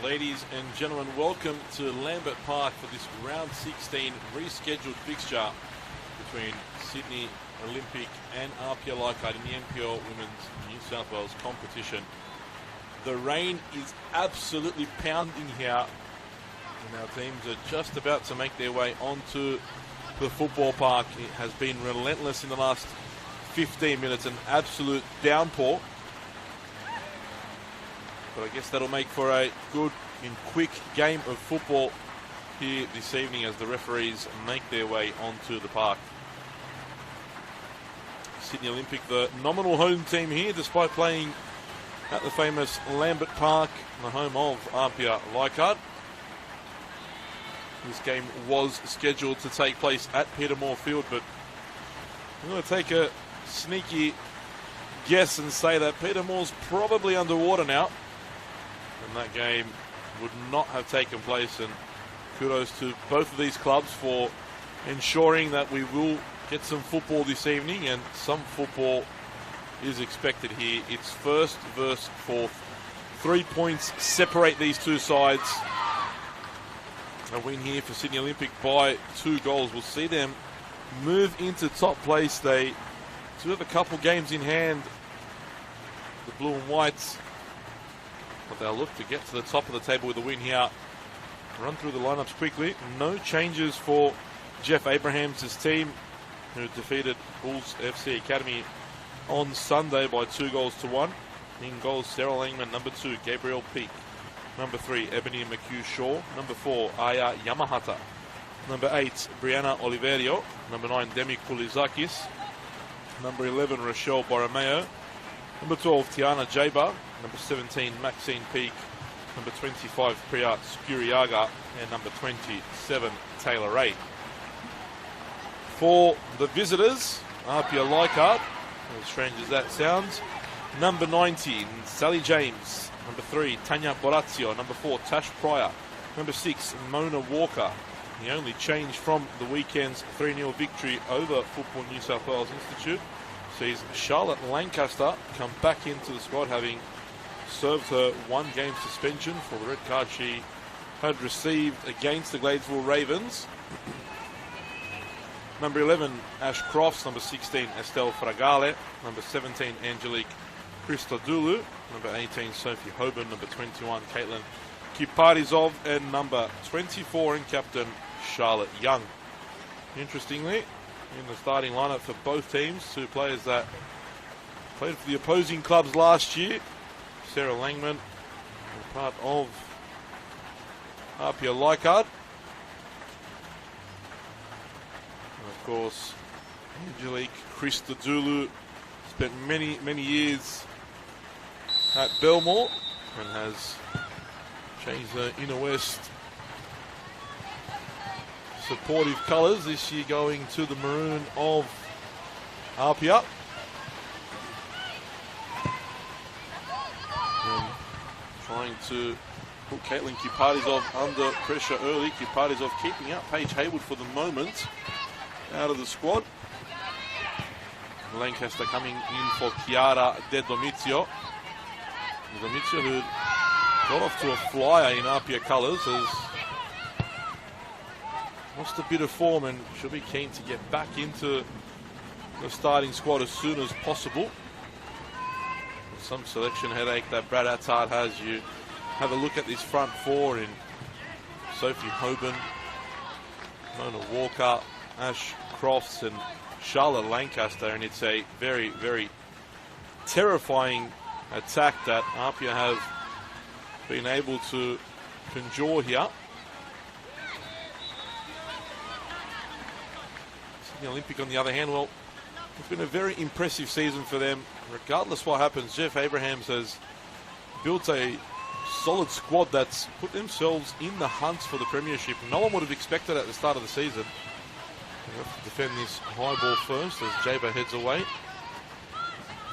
Ladies and gentlemen, welcome to Lambert Park for this round 16 rescheduled fixture between Sydney Olympic and APIA Leichhardt in the NPL Women's New South Wales competition. The rain is absolutely pounding here, and our teams are just about to make their way onto the football park. It has been relentless in the last 15 minutes, an absolute downpour. But I guess that'll make for a good and quick game of football here this evening as the referees make their way onto the park. Sydney Olympic, the nominal home team here, despite playing at the famous Lambert Park, the home of APIA Leichhardt. This game was scheduled to take place at Peter Moore Field, but I'm going to take a sneaky guess and say that Peter Moore's probably underwater now, and that game would not have taken place. And kudos to both of these clubs for ensuring that we will get some football this evening, and some football is expected here. It's first versus fourth. 3 points separate these two sides. A win here for Sydney Olympic by 2 goals will see them move into top place. They do have a couple games in hand, the blue and whites, but they'll look to get to the top of the table with a win here. Run through the lineups quickly. No changes for Jeff Abrahams' team, who defeated Bulls FC Academy on Sunday by 2-1. In goals, Sarah Langman. Number 2, Gabrielle Peak. Number 3, Ebony McHugh-Shaw. Number 4, Aya Yamahata. Number 8, Brianna Oliverio. Number 9, Demi Kulizakis. Number 11, Rochelle Borromeo. Number 12, Tiana Jaba. Number 17, Maxine Peak. Number 25, Priya Skuriaga. And number 27, Taylor Ray. For the visitors, APIA Leichhardt, as strange as that sounds, number 19, Sally James. Number 3, Tanya Borazio. Number 4, Tash Pryor. Number 6, Mona Walker. The only change from the weekend's 3-0 victory over Football New South Wales Institute sees Charlotte Lancaster come back into the squad, having served her 1-game suspension for the red card she had received against the Gladesville Ravens. Number 11, Ash Crofts. Number 16, Estelle Fragale. Number 17, Angelique Christodoulou. Number 18, Sophie Hoban. Number 21, Caitlin Kiparizov. And number 24, and captain Charlotte Young. Interestingly, in the starting lineup for both teams, 2 players that played for the opposing clubs last year. Sarah Langman, part of APIA Leichhardt. And of course, Angelique Christodoulou spent many years at Belmore and has changed the Inner West supportive colours this year, going to the maroon of APIA. And trying to put Caitlin Kiparizov under pressure early. Kiparizov keeping out Paige Haywood for the moment out of the squad. Lancaster coming in for Chiara De Domizio. Domizio, who got off to a flyer in APIA colours, has lost a bit of form and should be keen to get back into the starting squad as soon as possible. With some selection headache that Brad Attard has, you have a look at this front four in Sophie Hoban, Mona Walker, Ash Crofts and Charlotte Lancaster, and it's a very terrifying attack that APIA have been able to conjure here. Sydney Olympic, on the other hand, well, it's been a very impressive season for them. Regardless what happens, Jeff Abrahams has built a solid squad that's put themselves in the hunt for the premiership. No one would have expected at the start of the season. They have to defend this high ball first as Jaba heads away.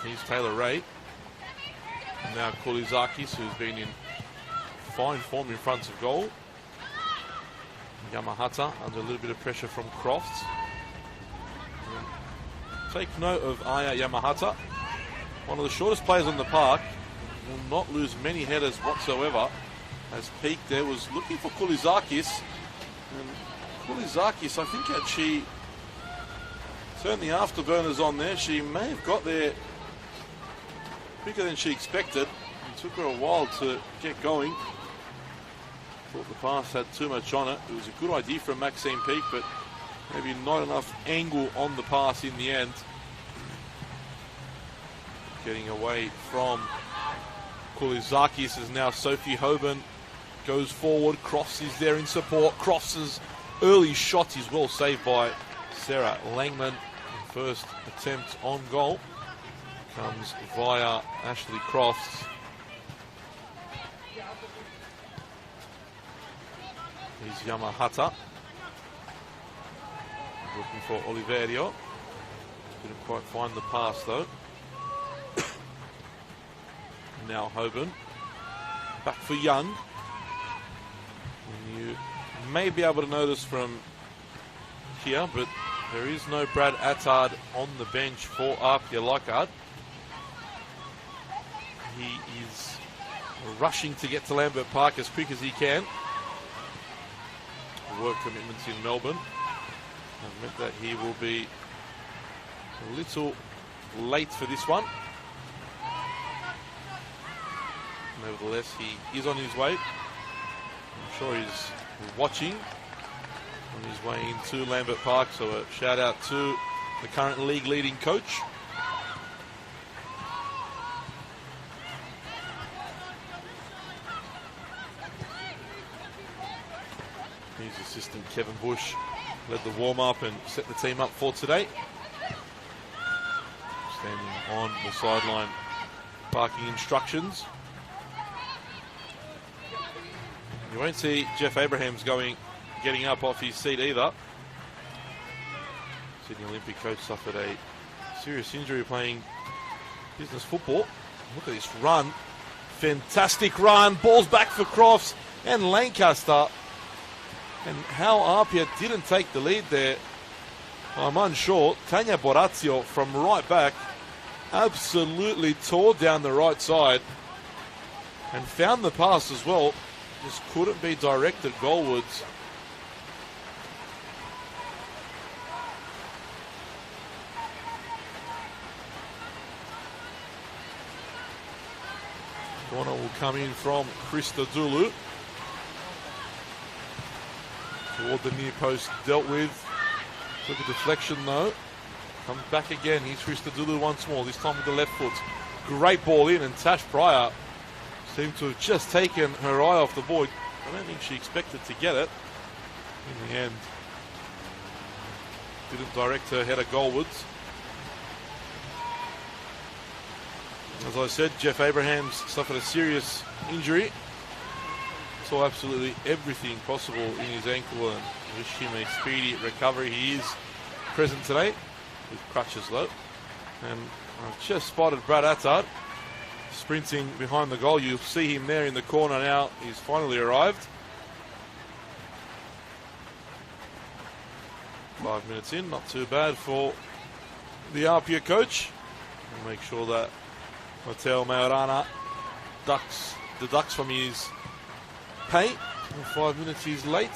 Here's Taylor Ray. And now Kulizakis, who's been in fine form in front of goal. Yamahata under a little bit of pressure from Crofts. Take note of Aya Yamahata, one of the shortest players on the park. Will not lose many headers whatsoever. has peaked there, was looking for Koulizakis. And Koulizakis, I think, had she turned the afterburners on there, she may have got there quicker than she expected. It took her a while to get going. Thought the pass had too much on it. It was a good idea from Maxime Peake, but maybe not enough angle on the pass in the end. Getting away from Koulizakis is now Sophie Hoban. Goes forward, Crofts is there in support. Crofts' early shot is well saved by Sarah Langman. First attempt on goal comes via Ashley Crofts. Here's Yamahata. Looking for Oliverio. Didn't quite find the pass though. Now Hoban. Back for Young. And you may be able to notice from here, but there is no Brad Attard on the bench for APIA Leichhardt. He is rushing to get to Lambert Park as quick as he can. Work commitments in Melbourne have meant that he will be a little late for this one. Nevertheless, he is on his way. I'm sure he's watching on his way into Lambert Park, so a shout out to the current league leading coach. His assistant Kevin Bush led the warm-up and set the team up for today. Standing on the sideline, barking instructions. You won't see Jeff Abrahams getting up off his seat either. Sydney Olympic coach suffered a serious injury playing business football. Look at this run. Fantastic run. Ball's back for Crofts and Lancaster. And how APIA didn't take the lead there, I'm unsure. Tanya Borazio from right back absolutely tore down the right side and found the pass as well. Just couldn't be directed goalwards. Corner will come in from Krista Dulu. Toward the near post, dealt with. Took a deflection though. Comes back again. Here's Krista Dulu once more, this time with the left foot. Great ball in, and Tash Pryor seemed to have just taken her eye off the ball. I don't think she expected to get it. In the end, didn't direct her header goalwards. As I said, Jeff Abrahams suffered a serious injury. Saw absolutely everything possible in his ankle and wish him a speedy recovery. He is present today with crutches though. And I've just spotted Brad Attard sprinting behind the goal. You'll see him there in the corner now. He's finally arrived. 5 minutes in, not too bad for the APIA coach. We'll make sure that Mateo Majorana deducts from his pay. 5 minutes he's late.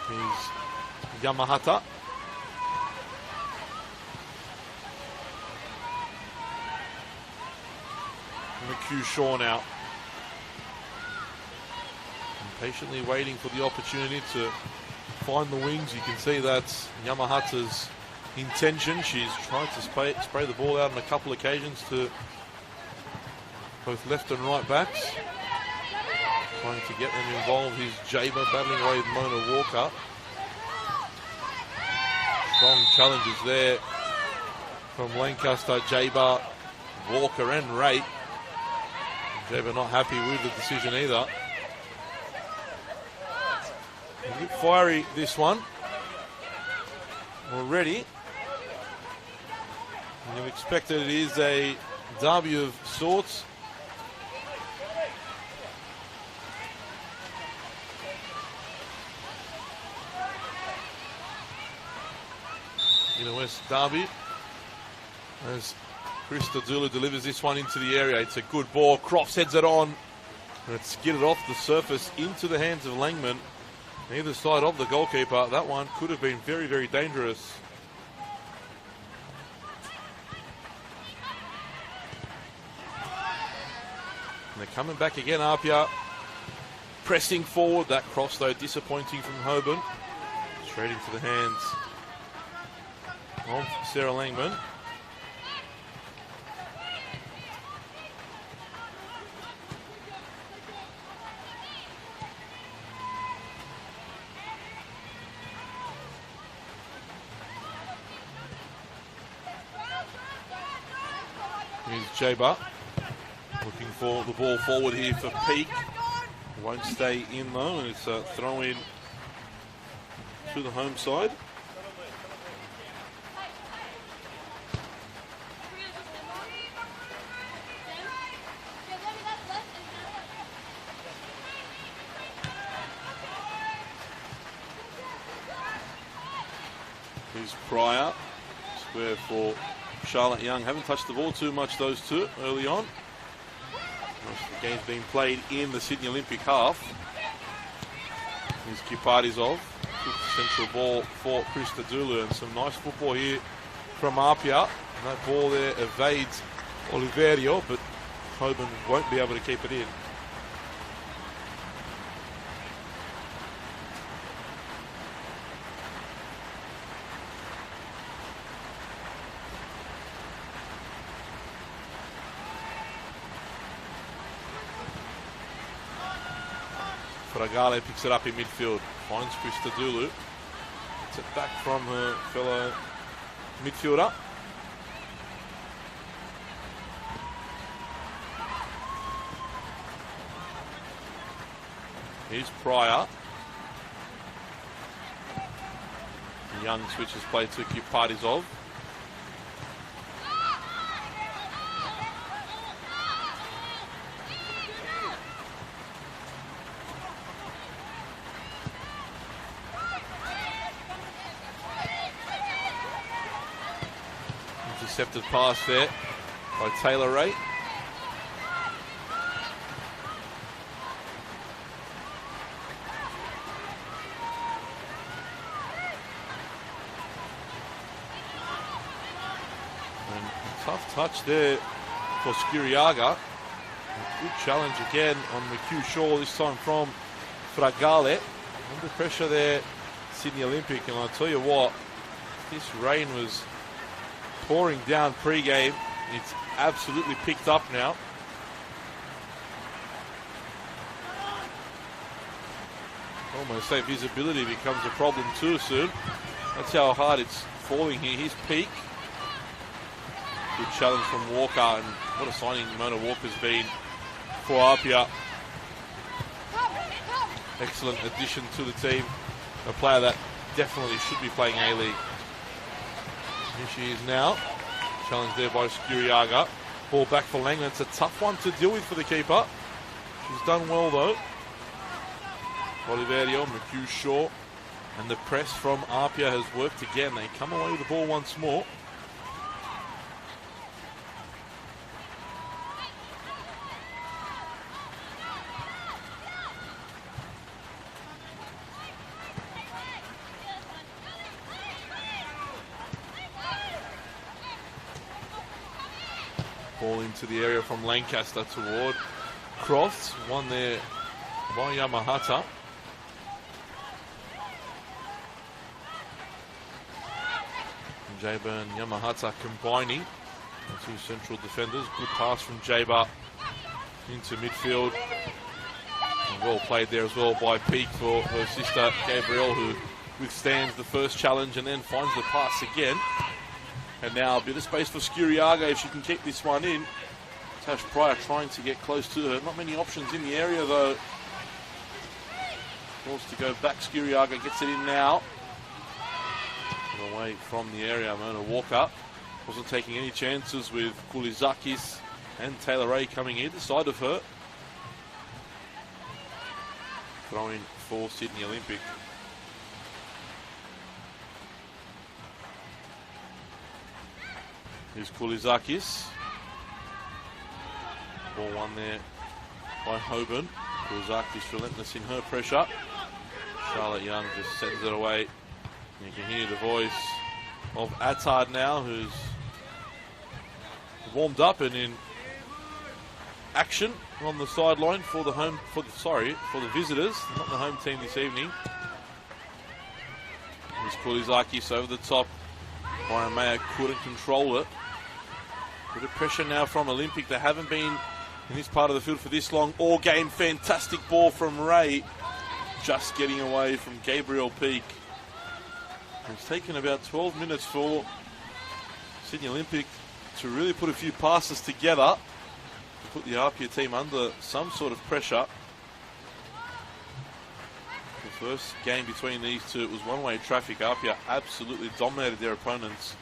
He's Yamahata. McHugh Shaw now. Patiently waiting for the opportunity to find the wings. You can see that's Yamahata's intention. She's tried to spray the ball out on a couple of occasions to both left and right backs. Trying to get them involved. Here's Jaber battling away with Mona Walker. Strong challenges there from Lancaster, Jaber, Walker and Ray. Jaber not happy with the decision either. A bit fiery this one already. And you've expected it is a derby of sorts. In a West derby, as Christodoulou delivers this one into the area. It's a good ball. Crofts heads it on. And it's skidded off the surface into the hands of Langman. Either side of the goalkeeper. That one could have been very, very dangerous. And they're coming back again, APIA. Pressing forward. That cross, though, disappointing from Hoban. Straight into the hands of Sarah Langman. Here's Jaber looking for the ball forward here for Peak. Won't stay in though, and it's a throw in to the home side. Here's Pryor, square for Charlotte Young. Haven't touched the ball too much, those two, early on. Most of the game's being played in the Sydney Olympic half. Here's Kipadizov. Good central ball for Christodoulou, and some nice football here from APIA. And that ball there evades Oliverio, but Hoban won't be able to keep it in. Fragale picks it up in midfield, finds Christodoulou. Gets it back from her fellow midfielder. Here's Pryor. Young switches play to Kipadizov. Intercepted pass there by Taylor Ray. And a tough touch there for Skuriaga. Good challenge again on McHugh Shaw, this time from Fragale. Under pressure there, Sydney Olympic, and I'll tell you what, this rain was pouring down pre-game. It's absolutely picked up now. Almost say visibility becomes a problem too soon. That's how hard it's falling here. Here's Peak. Good challenge from Walker, and what a signing Mona Walker's been for APIA. Excellent addition to the team. A player that definitely should be playing A-League. Here she is now. Challenge there by Skuriaga. Ball back for Langman. It's a tough one to deal with for the keeper. She's done well though. Oliverio, McHugh Shaw, and the press from APIA has worked again. They come away with the ball once more. Ball into the area from Lancaster toward Crofts. One there by Yamahata. Jaber and Yamahata combining. The two central defenders. Good pass from Jaber into midfield. And well played there as well by Peak for her sister Gabrielle, who withstands the first challenge and then finds the pass again. And now a bit of space for Skuriaga if she can keep this one in. Tash Pryor trying to get close to her. Not many options in the area though. Forced to go back. Skuriaga gets it in now. Away from the area, Mona Walker wasn't taking any chances with Kulizakis and Taylor Ray coming either side of her. Throwing for Sydney Olympic. Here's Kulizakis. Ball won there by Hoban. Kulizakis relentless in her pressure. Charlotte Young just sends it away. You can hear the voice of Attard now, who's warmed up and in action on the sideline for the visitors, not the home team this evening. There's Kulizakis over the top. Borromeo couldn't control it. Bit of pressure now from Olympic. They haven't been in this part of the field for this long all game. Fantastic ball from Ray, just getting away from Gabriel Peak. It's taken about 12 minutes for Sydney Olympic to really put a few passes together to put the APIA team under some sort of pressure. The first game between these two, it was one-way traffic. APIA absolutely dominated their opponents.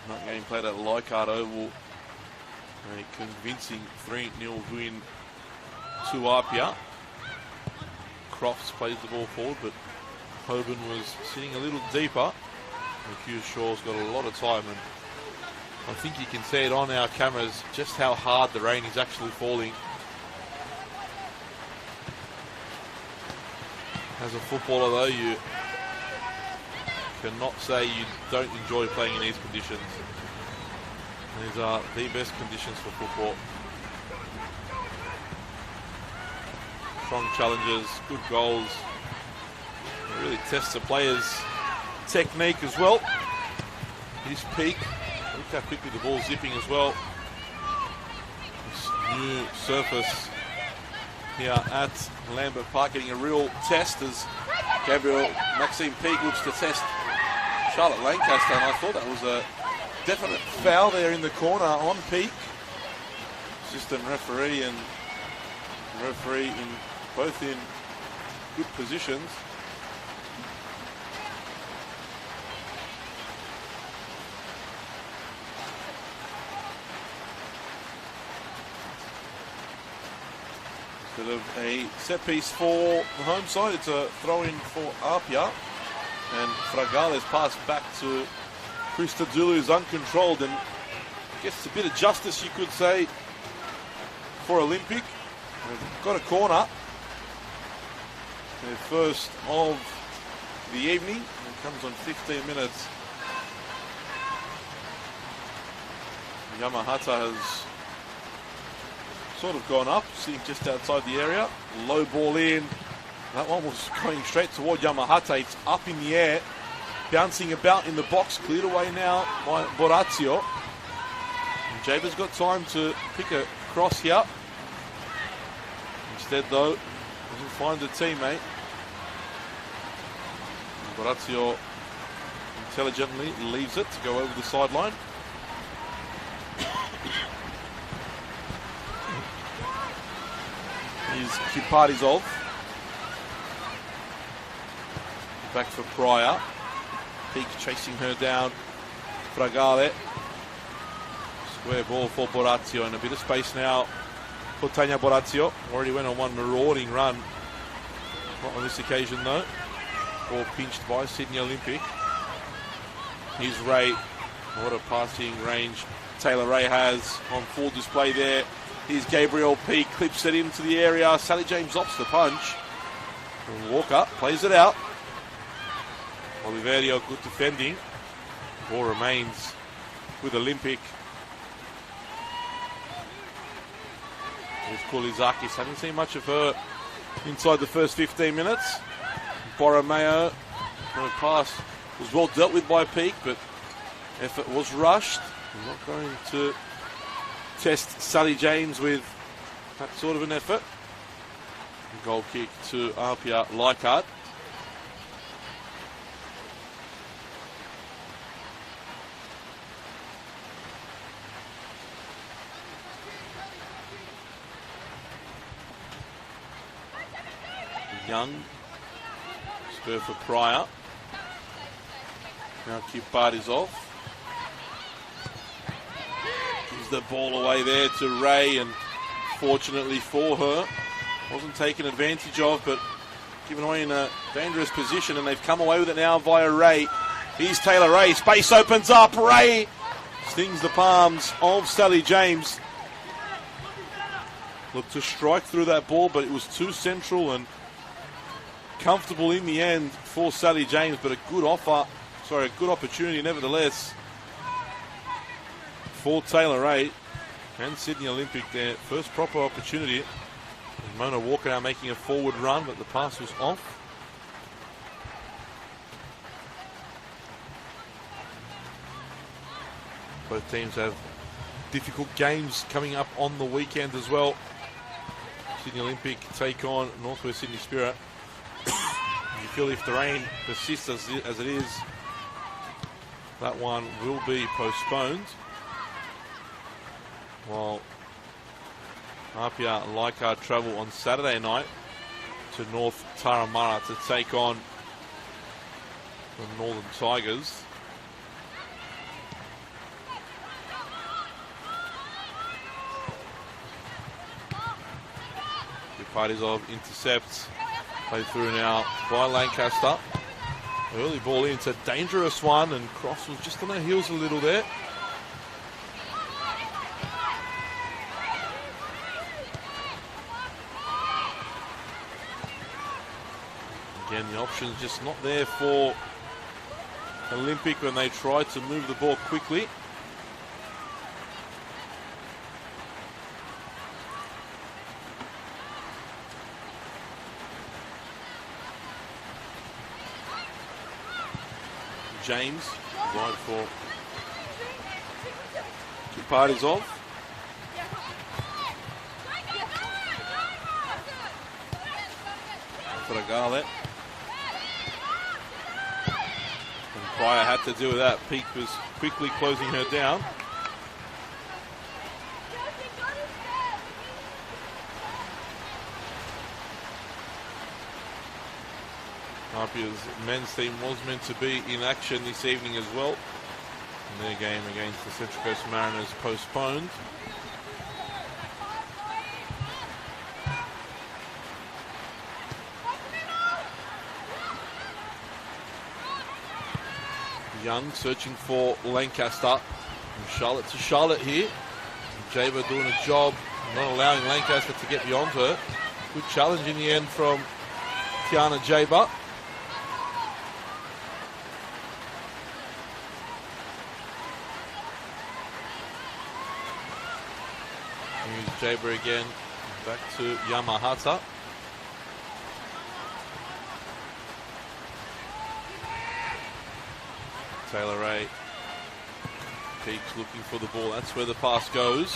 That game played at Leichhardt Oval. A convincing 3-0 win to APIA. Crofts plays the ball forward, but Hoban was sitting a little deeper. Hughes Shaw's got a lot of time, and I think you can see it on our cameras just how hard the rain is actually falling. As a footballer though, you cannot say you don't enjoy playing in these conditions. These are the best conditions for football. Strong challenges, good goals. It really tests the players' technique as well. His peak. Look how quickly the ball's zipping as well. This new surface here at Lambert Park getting a real test as Maxime Peak looks to test Charlotte Lancaster, and I thought that was a definite foul there in the corner on Peak. Assistant referee and referee both in good positions. Instead of a set piece for the home side, it's a throw-in for APIA. And Fragales pass back to Christodoulou, who's uncontrolled, and gets a bit of justice, you could say, for Olympic. They've got a corner. Their first of the evening. It comes on 15 minutes. Yamahata has sort of gone up, sitting just outside the area. Low ball in. That one was going straight toward Yamahata. It's up in the air, bouncing about in the box. Cleared away now by Borazio. And Jaber's got time to pick a cross here. Instead, though, doesn't find a teammate. Borazio intelligently leaves it to go over the sideline. Here's Kiparizov. Back for Pryor. Peak chasing her down. Fragale. Square ball for Borazio, and a bit of space now for Tanya Borazio. Already went on one marauding run. Not on this occasion though. Ball pinched by Sydney Olympic. Here's Ray. What a passing range Taylor Ray has on full display there. Here's Gabriel Peak, clips it into the area. Sally James opts the punch. And Walker plays it out. Oliverio, good defending. Ball remains with Olympic. There's Kulizakis. Haven't seen much of her inside the first 15 minutes. Borromeo, the pass was well dealt with by Peak, but effort was rushed. I'm not going to test Sally James with that sort of an effort. Goal kick to APIA Leichhardt. Young, spur for Pryor. Now Kiparizov. Gives the ball away there to Ray, and fortunately for her, wasn't taken advantage of, but given away in a dangerous position, and they've come away with it now via Ray. Here's Taylor Ray. Space opens up. Ray stings the palms of Sally James. looked to strike through that ball, but it was too central and comfortable in the end for Sally James, but a good opportunity nevertheless for Taylor Ray and Sydney Olympic. Their first proper opportunity. Mona Walker now making a forward run, but the pass was off. Both teams have difficult games coming up on the weekend as well. Sydney Olympic take on Northwest Sydney Spirit. You feel if the rain persists as it is, that one will be postponed. While APIA Leichhardt travel on Saturday night to North Taramara to take on the Northern Tigers. Parties of intercepts. Played through now by Lancaster. Early ball in. It's a dangerous one, and Cross was just on their heels a little there. Again, the option's just not there for Olympic when they try to move the ball quickly. James, right for two parties off. For a Garlet. And Pryor had to do with that. Peak was quickly closing her down. APIA's men's team was meant to be in action this evening as well. And their game against the Central Coast Mariners postponed. Young searching for Lancaster. From Charlotte to Charlotte here. Jaber doing a job, not allowing Lancaster to get beyond her. Good challenge in the end from Tiana Jaber. Jaber again, back to Yamahata. Taylor Ray keeps looking for the ball. That's where the pass goes.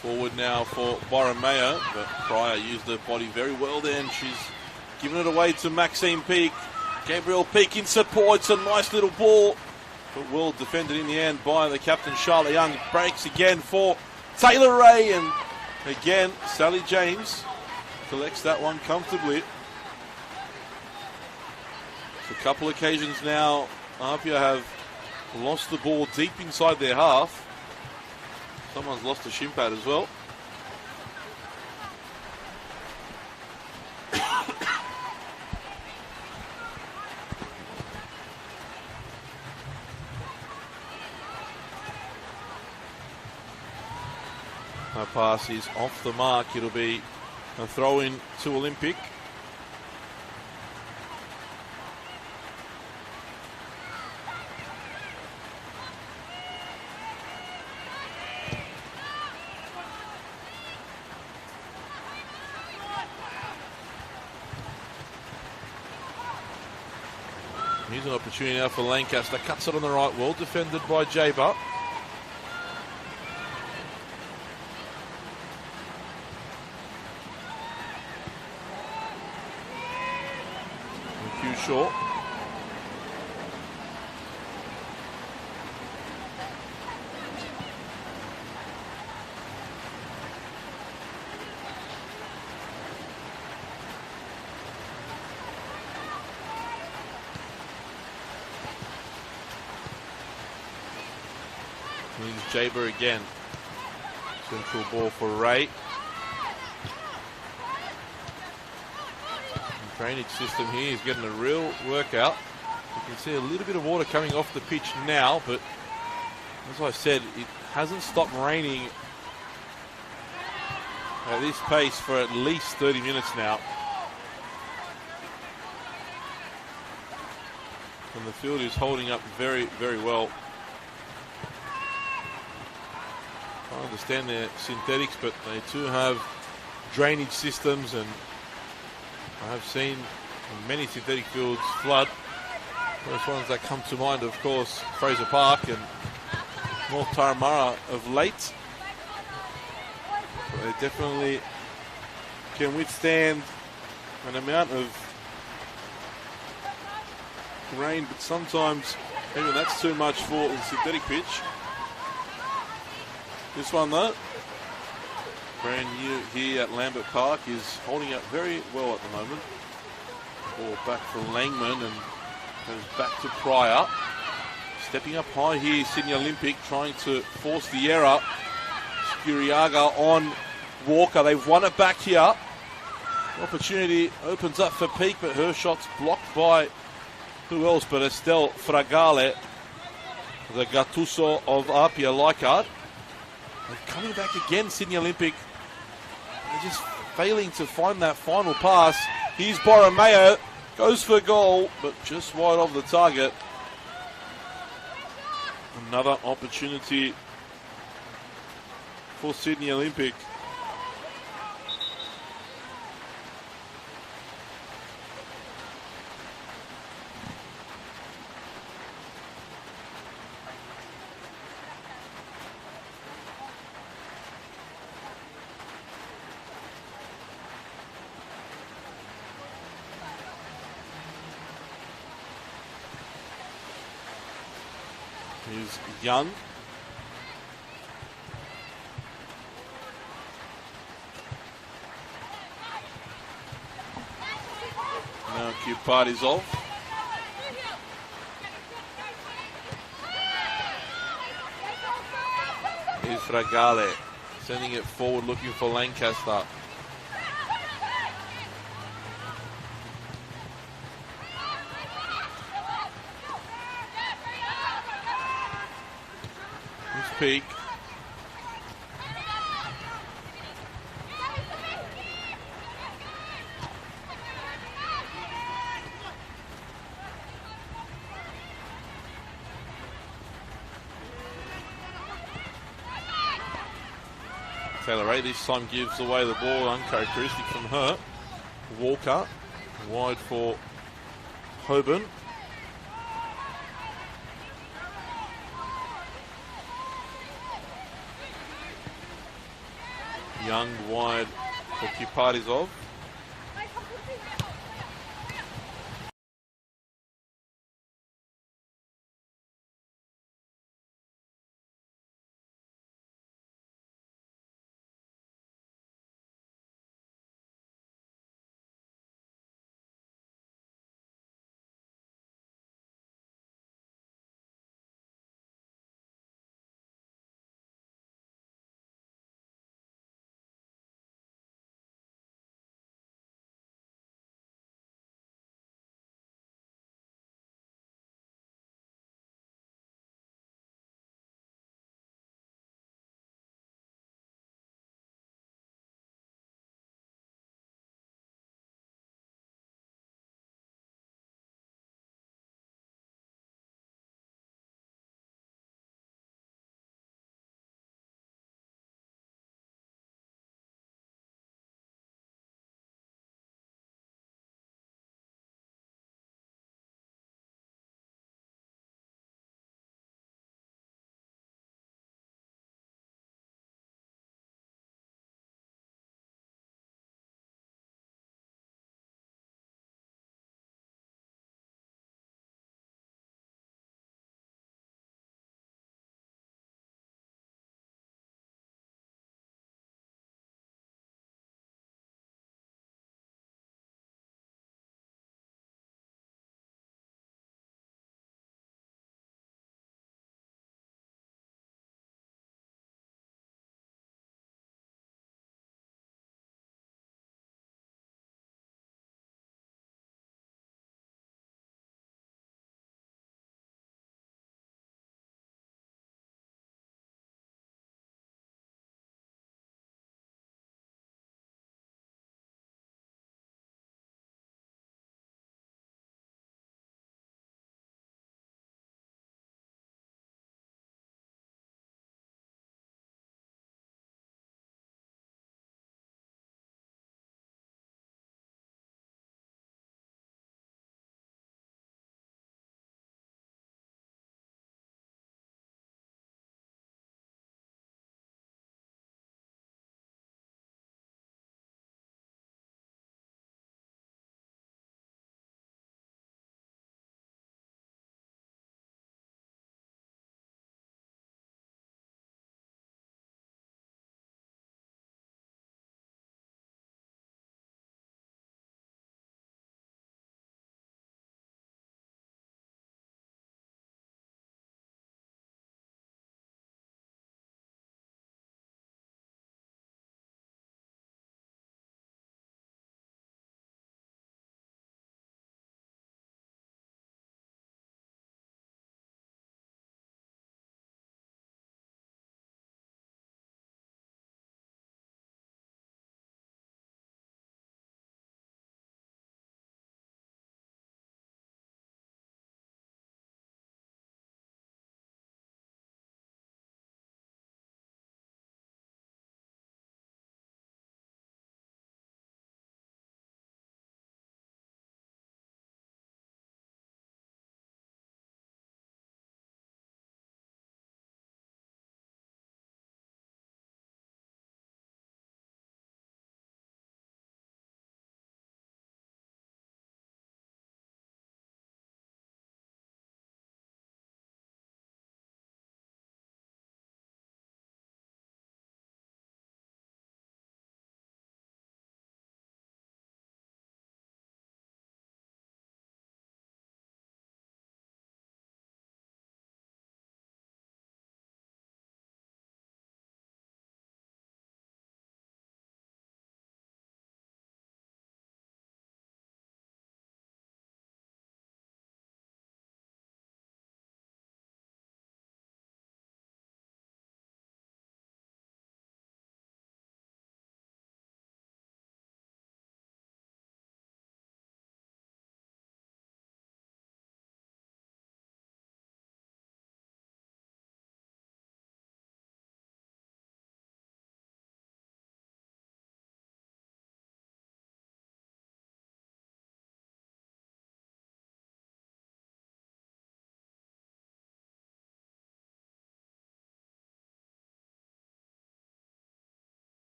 Forward now for Byron Mayer, but Pryor used her body very well there, and she's given it away to Maxine Peak. Gabriel Peak in support. It's a nice little ball, but well defended in the end by the captain, Charlotte Young. Breaks again for Taylor Ray, and again Sally James collects that one comfortably. So a couple occasions now APIA have lost the ball deep inside their half. Someone's lost a shin pad as well. That pass is off the mark. It'll be a throw in to Olympic. Here's an opportunity now for Lancaster. Cuts it on the right. Well defended by Jaber. Short. Here's Jaber again. Central ball for Ray. Drainage system here is getting a real workout. You can see a little bit of water coming off the pitch now, but as I said, it hasn't stopped raining at this pace for at least 30 minutes now. And the field is holding up very, very well. I understand they're synthetics, but they too have drainage systems, and I have seen many synthetic fields flood. Those ones that come to mind, of course, Fraser Park and North Turramurra of late. But they definitely can withstand an amount of rain, but sometimes even that's too much for the synthetic pitch. This one though, brand new here at Lambert Park, is holding up very well at the moment. Ball back from Langman and goes back to Pryor. Stepping up high here, Sydney Olympic trying to force the error. Skuriaga on Walker. They've won it back here. Opportunity opens up for Peak, but her shot's blocked by who else but Estelle Fragale, the Gattuso of APIA Leichhardt. And coming back again, Sydney Olympic. They're just failing to find that final pass. Here's Borromeo. Goes for goal, but just wide of the target. Another opportunity for Sydney Olympic. Here's Young. Now Party's off. Here's Fragale sending it forward, looking for Lancaster. Peak. Taylor Ray this time gives away the ball, uncharacteristic from her. Walker wide for Hoban. Young wide for Kiparizov.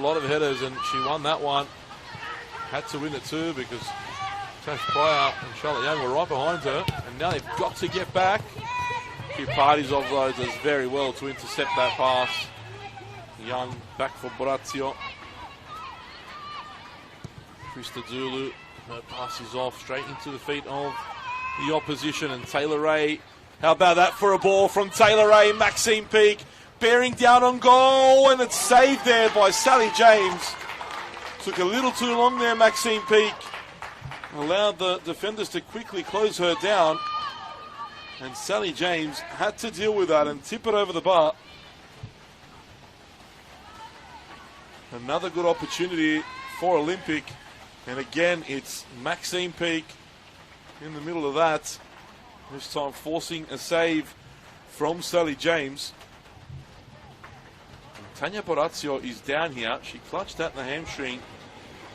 lot of headers, and she won that one. Had to win it too because Tash Pryor and Charlotte Young were right behind her, and now they've got to get back. Kiparizov though does very well to intercept that pass. Young back for Borazio. Krista Zulu, her pass is off straight into the feet of the opposition, and Taylor Ray. How about that for a ball from Taylor Ray? Maxine Peake bearing down on goal, and it's saved there by Sally James. Took a little too long there, Maxine Peake. Allowed the defenders to quickly close her down, and Sally James had to deal with that and tip it over the bar. Another good opportunity for Olympic, and again it's Maxine Peake in the middle of that. This time forcing a save from Sally James. And Tanya Borazio is down here. She clutched at the hamstring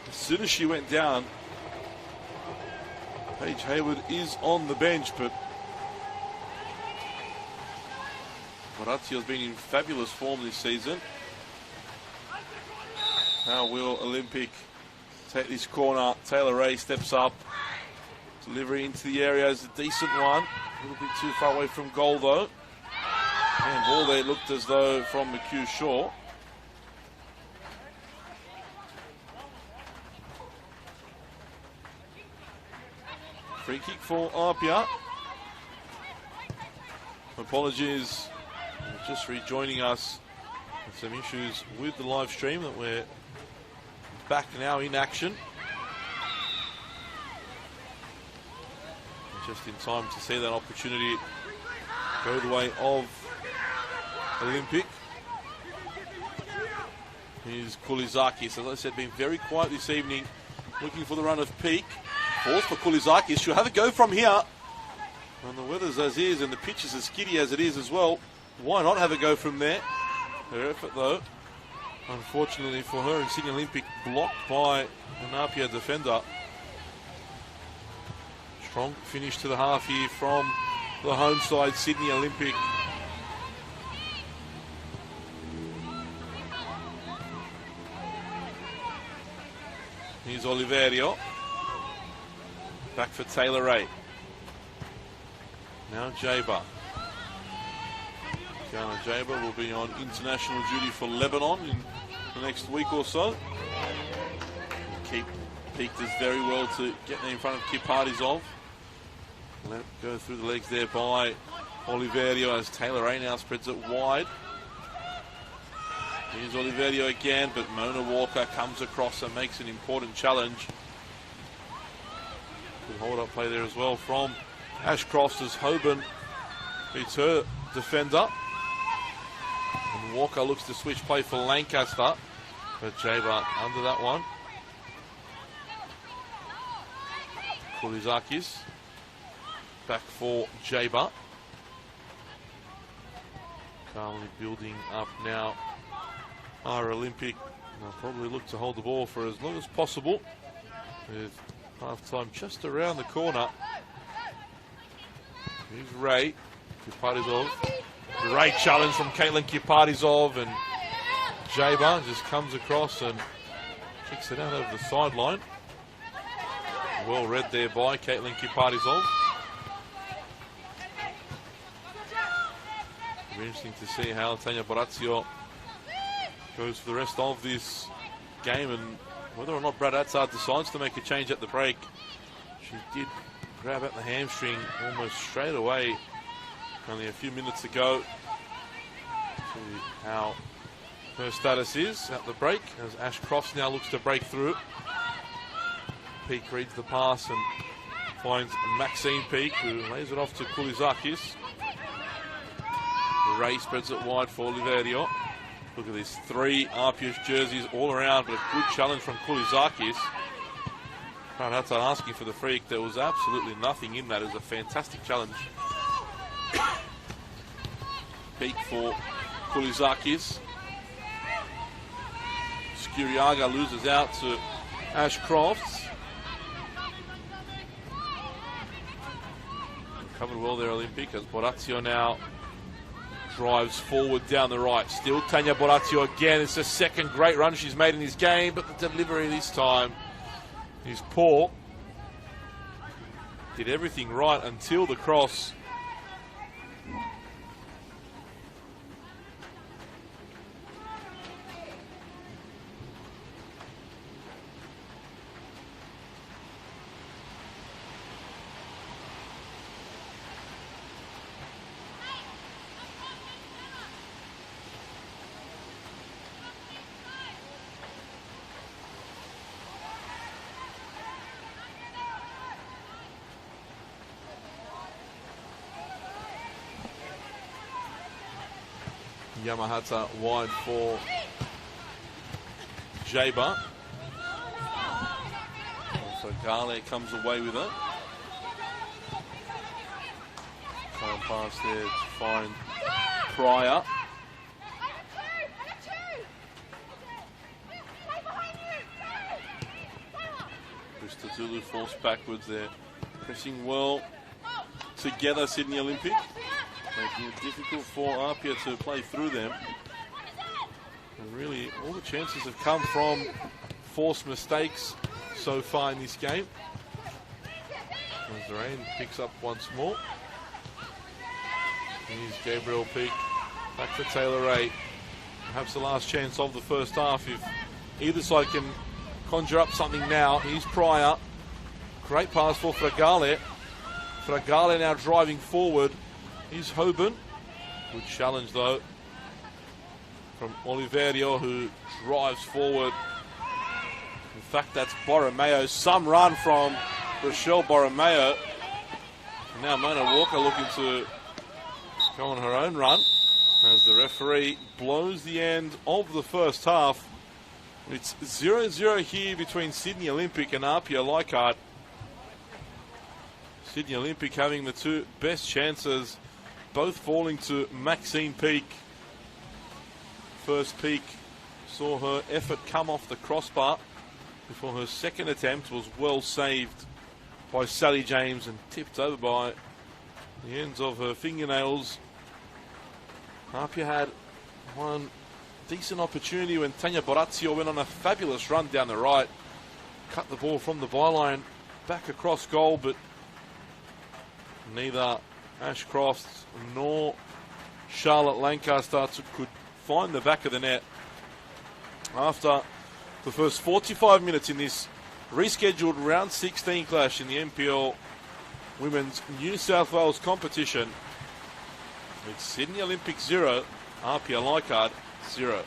as soon as she went down. Paige Hayward is on the bench, but Borazio's been in fabulous form this season. How will Olympic take this corner? Taylor Ray steps up. Delivery into the area is a decent one. A little bit too far away from goal though. And ball there looked as though from McHugh Shaw. Free kick for APIA. Apologies, just rejoining us. Some issues with the live stream, that we're back now in action. Just in time to see that opportunity go the way of Olympic. Here's Kulizakis. As I said, been very quiet this evening, looking for the run of Peake. Balls for Kulizakis. She'll have a go from here. And the weather's as is, and the pitch is as skiddy as it is as well. Why not have a go from there? Her effort, though, unfortunately for her and Sydney Olympic, blocked by an APIA defender. Strong finish to the half here from the home side, Sydney Olympic. Here's Oliverio. Back for Taylor Ray. Now Jaber. Ghana Jaber will be on international duty for Lebanon in the next week or so. Peake does very well to get there in front of Kiparizov. Let it go through the legs there by Oliverio as Taylor Ray now spreads it wide. Here's Oliverio again, but Mona Walker comes across and makes an important challenge. Good hold-up play there as well from Ashcroft as Hoban beats her defender. And Walker looks to switch play for Lancaster, but Jaber under that one. Kulizakis back for Jaber. Calmly building up now. Our Olympic, they'll probably look to hold the ball for as long as possible, with half-time just around the corner. Here's Ray Kiparizov. Great challenge from Caitlin Kiparizov, and Jaber just comes across and kicks it out over the sideline. Well read there by Caitlin Kiparizov. It'll be interesting to see how Tanya Borazio goes for the rest of this game, and whether or not Brad Atzard decides to make a change at the break. She did grab at the hamstring almost straight away only a few minutes ago. See how her status is at the break as Ashcroft now looks to break through. Peake reads the pass and finds Maxine Peake, who lays it off to Kulizakis. Ray spreads it wide for Oliverio. Look at this, 3 APIA jerseys all around, but a good challenge from Kulizakis. That's asking for the freak. There was absolutely nothing in that. It was a fantastic challenge. Peake for Kulizakis. Skuriaga loses out to Ashcroft. Covered well there, Olympic, as Borazio now drives forward down the right. Still Tanya Borazio again. It's the second great run she's made in this game, but the delivery this time is poor. Did everything right until the cross. Yamahata wide for Jaber. So Gale comes away with it. Time pass there to find Pryor. Krista Zulu forced backwards there. Pressing well together, Sydney Olympic. Making it difficult for APIA to play through them. And really, all the chances have come from forced mistakes so far in this game. As the rain picks up once more. Here's Gabriel Peak. Back to Taylor Ray. Perhaps the last chance of the first half if either side can conjure up something now. Here's Pryor. Great pass for Fragale. Fragale now driving forward. Here's Hoban. Good challenge though from Oliverio, who drives forward. In fact, that's Borromeo. Some run from Rochelle Borromeo. Now Mona Walker looking to go on her own run as the referee blows the end of the first half. It's 0-0 here between Sydney Olympic and APIA Leichhardt. Sydney Olympic having the two best chances, both falling to Maxine Peak. First Peak saw her effort come off the crossbar before her second attempt was well saved by Sally James and tipped over by the ends of her fingernails. APIA had one decent opportunity when Tanya Borazio went on a fabulous run down the right. Cut the ball from the byline back across goal, but neither Ashcroft nor Charlotte Lancaster could find the back of the net. After the first 45 minutes in this rescheduled round 16 clash in the NPL Women's New South Wales competition, it's Sydney Olympic 0, APIA Leichhardt 0.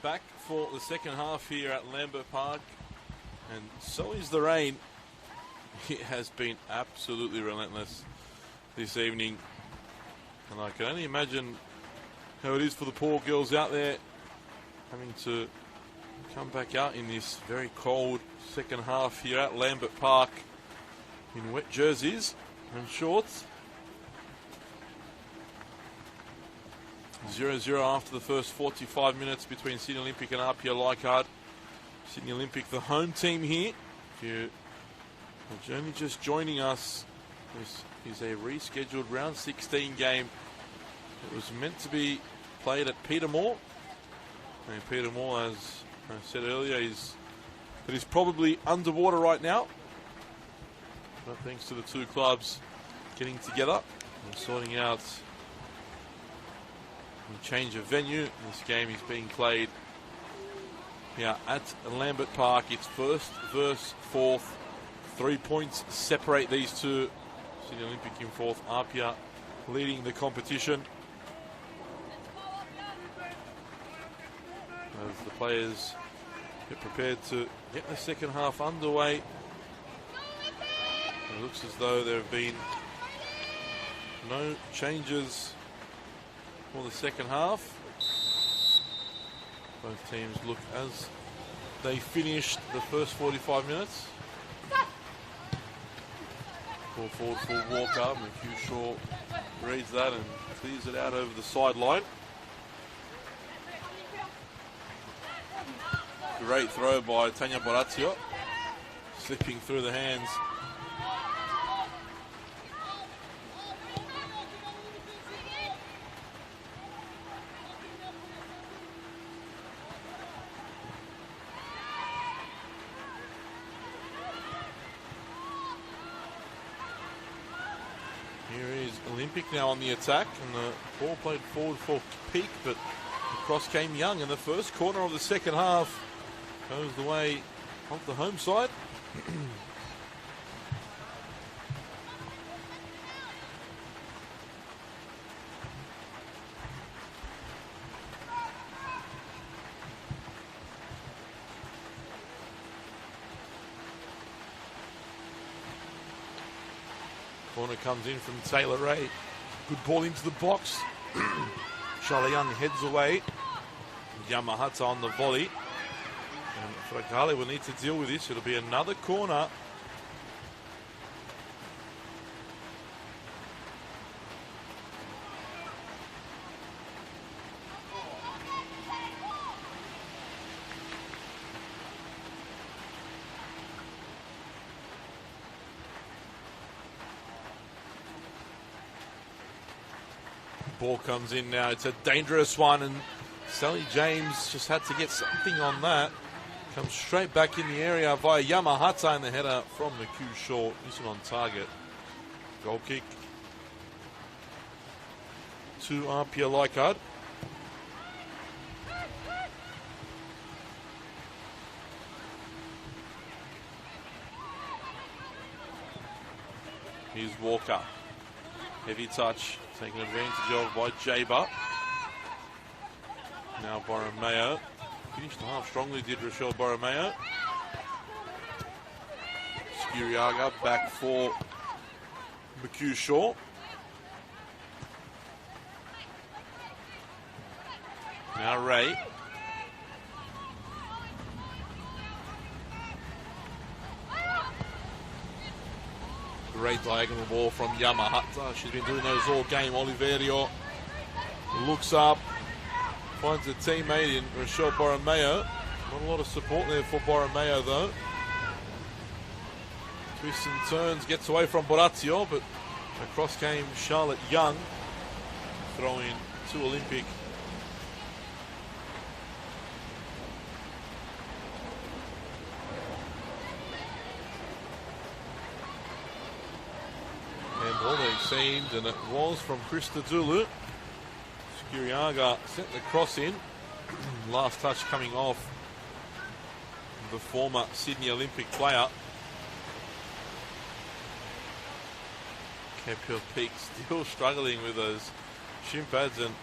back for the second half here at Lambert Park, and so is the rain. It has been absolutely relentless this evening, and I can only imagine how it is for the poor girls out there having to come back out in this very cold second half here at Lambert Park in wet jerseys and shorts. 0-0 after the first 45 minutes between Sydney Olympic and APIA Leichhardt. Sydney Olympic, the home team here. If you are only just joining us, this is a rescheduled round 16 game. It was meant to be played at Petermore. And Petermore, as I said earlier, is probably underwater right now. But thanks to the two clubs getting together and sorting out a change of venue. This game is being played here at Lambert Park. It's first versus fourth. 3 points separate these two. Sydney Olympic in fourth, APIA leading the competition. As the players get prepared to get the second half underway. It looks as though there have been no changes for the second half. Both teams look as they finished the first 45 minutes. Ball forward for Walker. McHugh Shaw reads that and clears it out over the sideline. Great throw by Tanya Borazio, slipping through the hands. Here is Olympic now on the attack, and the ball played forward for Peak, but the cross came young, and the first corner of the second half goes the way of the home side. Corner comes in from Taylor Ray. Good ball into the box. Charlie Young heads away. Yamahata on the volley. And Fragale will need to deal with this. It'll be another corner. Ball comes in now. It's a dangerous one, and Sally James just had to get something on that. Comes straight back in the area via Yamahata, and the header from McHugh Shaw isn't on target. Goal kick to APIA Leichhardt. Here's Walker. Heavy touch, taken advantage of by Jaber. Now Borromeo. Finished the half strongly, did Rochelle Borromeo. Skuriaga back for McHugh Shaw. Now Ray. Great diagonal ball from Yamahata. She's been doing those all game. Oliverio looks up, finds a teammate in Rochelle Borromeo. Not a lot of support there for Borromeo though. Twists and turns, gets away from Borazio, but across came Charlotte Young. Throw in to Olympic. All they seemed, and it was from Krista Dulu. Skuriaga sent the cross in. Last touch coming off the former Sydney Olympic player. Campbell Peak still struggling with those shin pads, and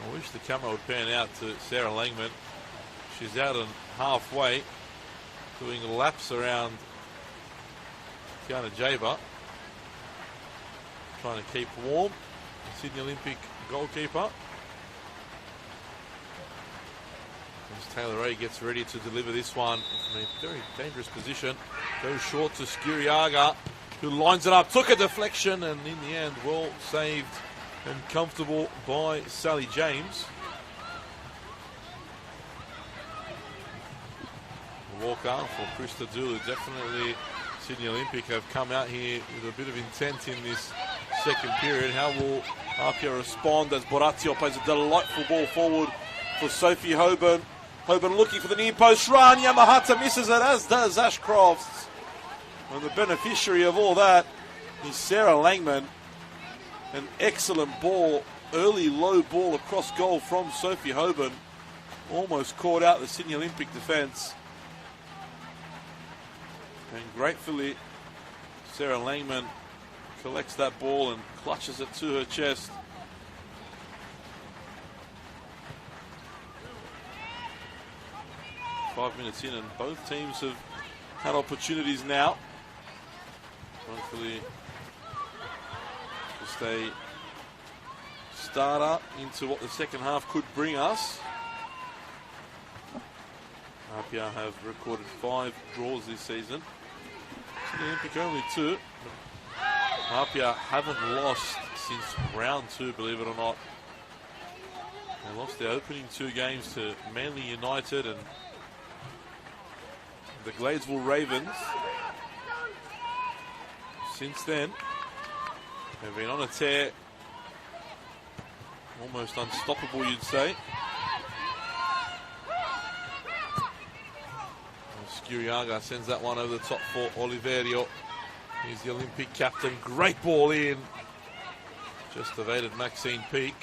I wish the camera would pan out to Sarah Langman. She's out and halfway, doing laps around Tiana Jaber, trying to keep warm. Sydney Olympic goalkeeper. As Taylor Ray gets ready to deliver this one from a very dangerous position. Goes short to Skuriaga, who lines it up, took a deflection, and in the end, well saved and comfortable by Sally James. Walker for Krista Dooley. Definitely Sydney Olympic have come out here with a bit of intent in this second period. How will APIA respond as Borazio plays a delightful ball forward for Sophie Hoban. Hoban looking for the near post run. Yamahata misses it, as does Ashcroft. And the beneficiary of all that is Sarah Langman. An excellent ball, early low ball across goal from Sophie Hoban. Almost caught out the Sydney Olympic defence. And gratefully, Sarah Langman collects that ball and clutches it to her chest. Five minutes in, and both teams have had opportunities now. Hopefully, just a starter into what the second half could bring us. APIA have recorded 5 draws this season. Sydney Olympic only 2. APIA haven't lost since round 2, believe it or not. They lost their opening 2 games to Manly United and the Gladesville Ravens. Since then, they've been on a tear. Almost unstoppable, you'd say. Skuriaga sends that one over the top for Oliverio. He's the Olympic captain. Great ball in. Just evaded Maxine Peake.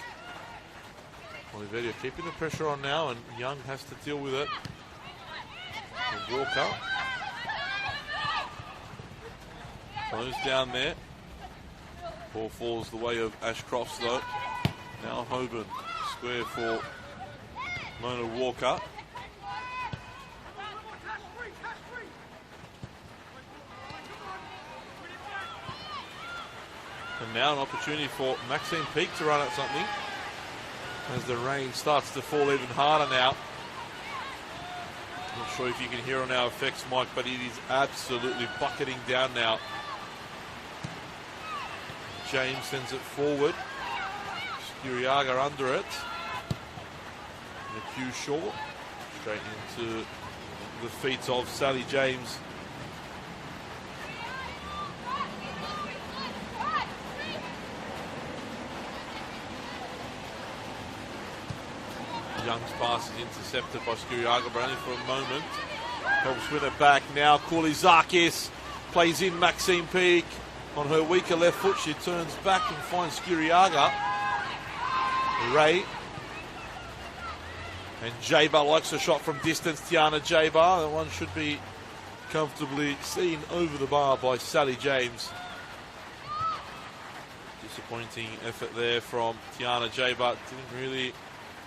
Oliverio keeping the pressure on now, and Young has to deal with it. And Walker. Close down there. Ball falls the way of Ashcrofts though. Now Hoban. Square for Mona Walker. And now an opportunity for Maxine Peake to run at something as the rain starts to fall even harder now. Not sure if you can hear on our effects mic, but it is absolutely bucketing down now. James sends it forward. Skuriaga under it. And a few short. Straight into the feet of Sally James. Young's pass is intercepted by Skuriaga, but only for a moment. Helps win it back now. Koulizakis plays in Maxine Peake. On her weaker left foot, she turns back and finds Skuriaga. Ray. And Jaber likes a shot from distance. Tiana Jaber. That one should be comfortably seen over the bar by Sally James. Disappointing effort there from Tiana Jaber. Didn't really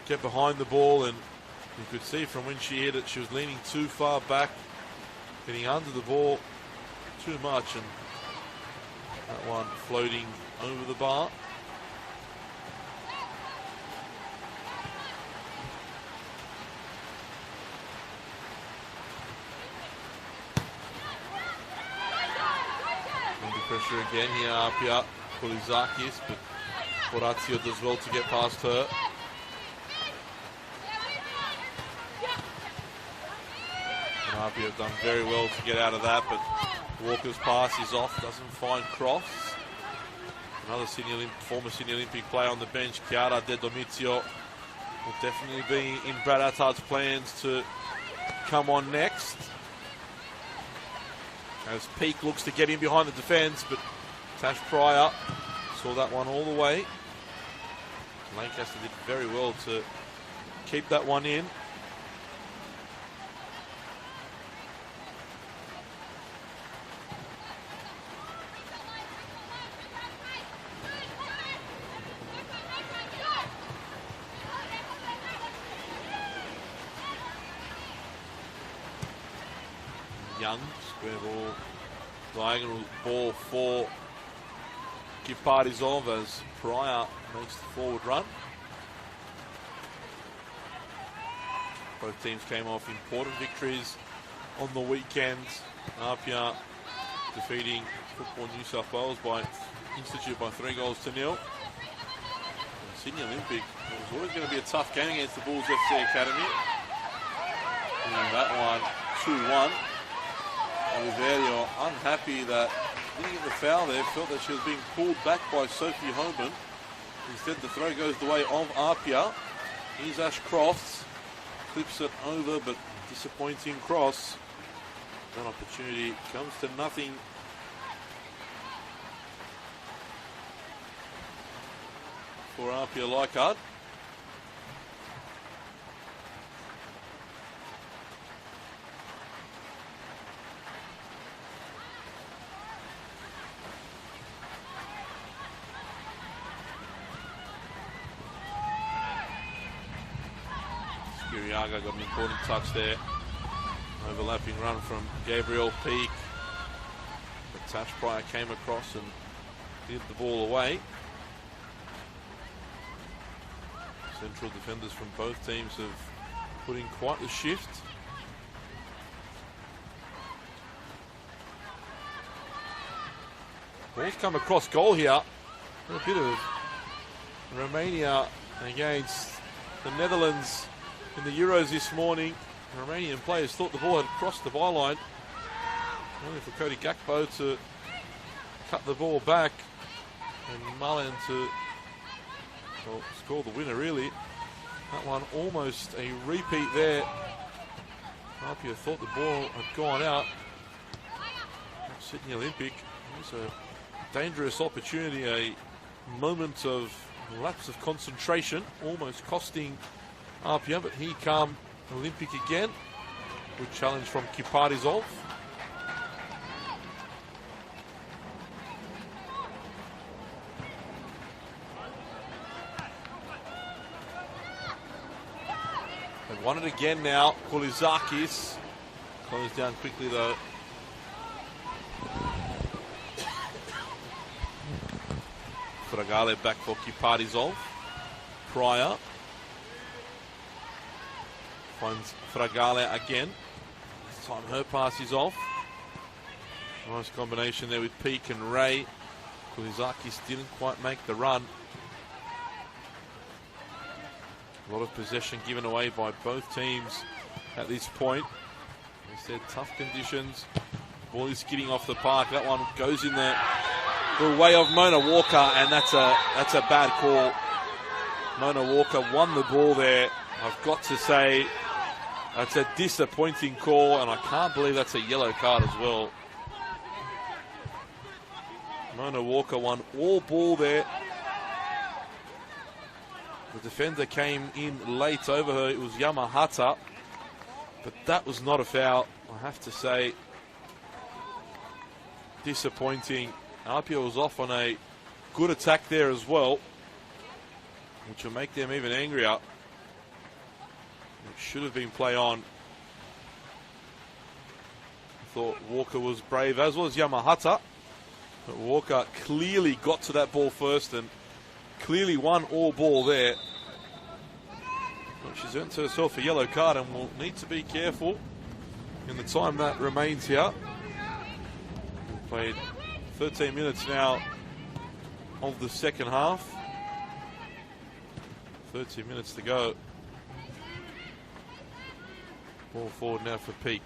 get behind the ball, and you could see from when she hit it, she was leaning too far back, getting under the ball too much, and that one floating over the bar. Under pressure again here, APIA. Koulizakis, but Borazio does well to get past her. APIA have done very well to get out of that, but Walker's pass is off, doesn't find Crofts. Another former Sydney Olympic player on the bench, Chiara De Domizio, will definitely be in Brad Attard's plans to come on next. As Peake looks to get in behind the defence, but Tash Pryor saw that one all the way. Lancaster did very well to keep that one in. Young, square ball, diagonal ball for Kipartizov as Pryor makes the forward run. Both teams came off important victories on the weekend. APIA defeating Football New South Wales Institute by 3-0. Sydney Olympic, it was always going to be a tough game against the Bulls FC Academy. And that one, 2-1. Oliverio unhappy that he didn't get the foul there, felt that she was being pulled back by Sophie Hoban. Instead, the throw goes the way of APIA. Here's Ash Crofts, clips it over, but disappointing cross. That opportunity comes to nothing. For APIA Leichhardt. Skiriaga got an important touch there. Overlapping run from Gabriel Peak. But Tash Pryor came across and cleared the ball away. Central defenders from both teams have put in quite the shift. Ball's come across goal here. A bit of Romania against the Netherlands in the Euros this morning. Romanian players thought the ball had crossed the byline. Only for Cody Gakpo to cut the ball back and Mullen to score the winner, really. That one almost a repeat there. APIA thought the ball had gone out. Sydney Olympic, it was a dangerous opportunity, a moment of lapse of concentration, almost costing APIA, but here come Olympic again. Good challenge from Kipartizov. They've won it again now. Koulizakis closed down quickly though. Fragale back for Kipartizov. Pryor finds Fragale again. This time her pass is off. Nice combination there with Peak and Ray. Koulizakis didn't quite make the run. A lot of possession given away by both teams at this point. They said tough conditions. Ball is skidding off the park. That one goes in the way of Mona Walker, and that's a bad call. Mona Walker won the ball there. I've got to say, that's a disappointing call, and I can't believe that's a yellow card as well. Mona Walker won all ball there. The defender came in late over her. It was Yamahata. But that was not a foul, I have to say. Disappointing. APIA was off on a good attack there as well, which will make them even angrier. It should have been play on. I thought Walker was brave, as well as Yamahata. But Walker clearly got to that ball first and clearly won all ball there. But she's earned herself a yellow card and will need to be careful in the time that remains here. We've played 13 minutes now of the second half. 13 minutes to go. Ball forward now for Peak.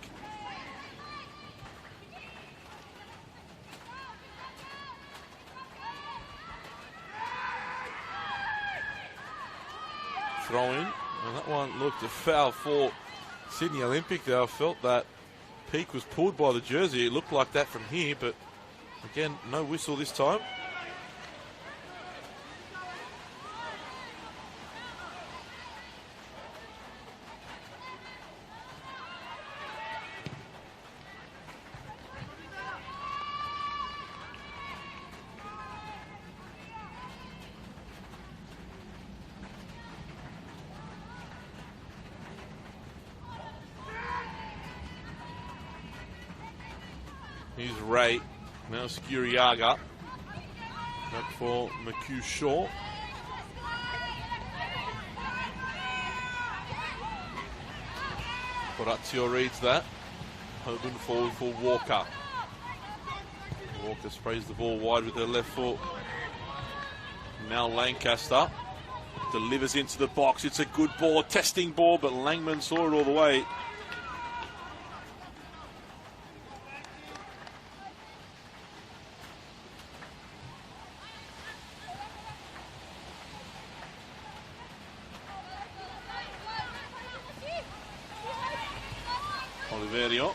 Throw in, and that one looked a foul for Sydney Olympic there. I felt that Peak was pulled by the jersey. It looked like that from here, but again, no whistle this time. Here's Ray. Now Skiriaga. Back for McHugh Shaw. Horatio reads that. Hoban forward for Walker. Walker sprays the ball wide with her left foot. Now Lancaster delivers into the box. It's a good ball, testing ball, but Langman saw it all the way. Oliverio.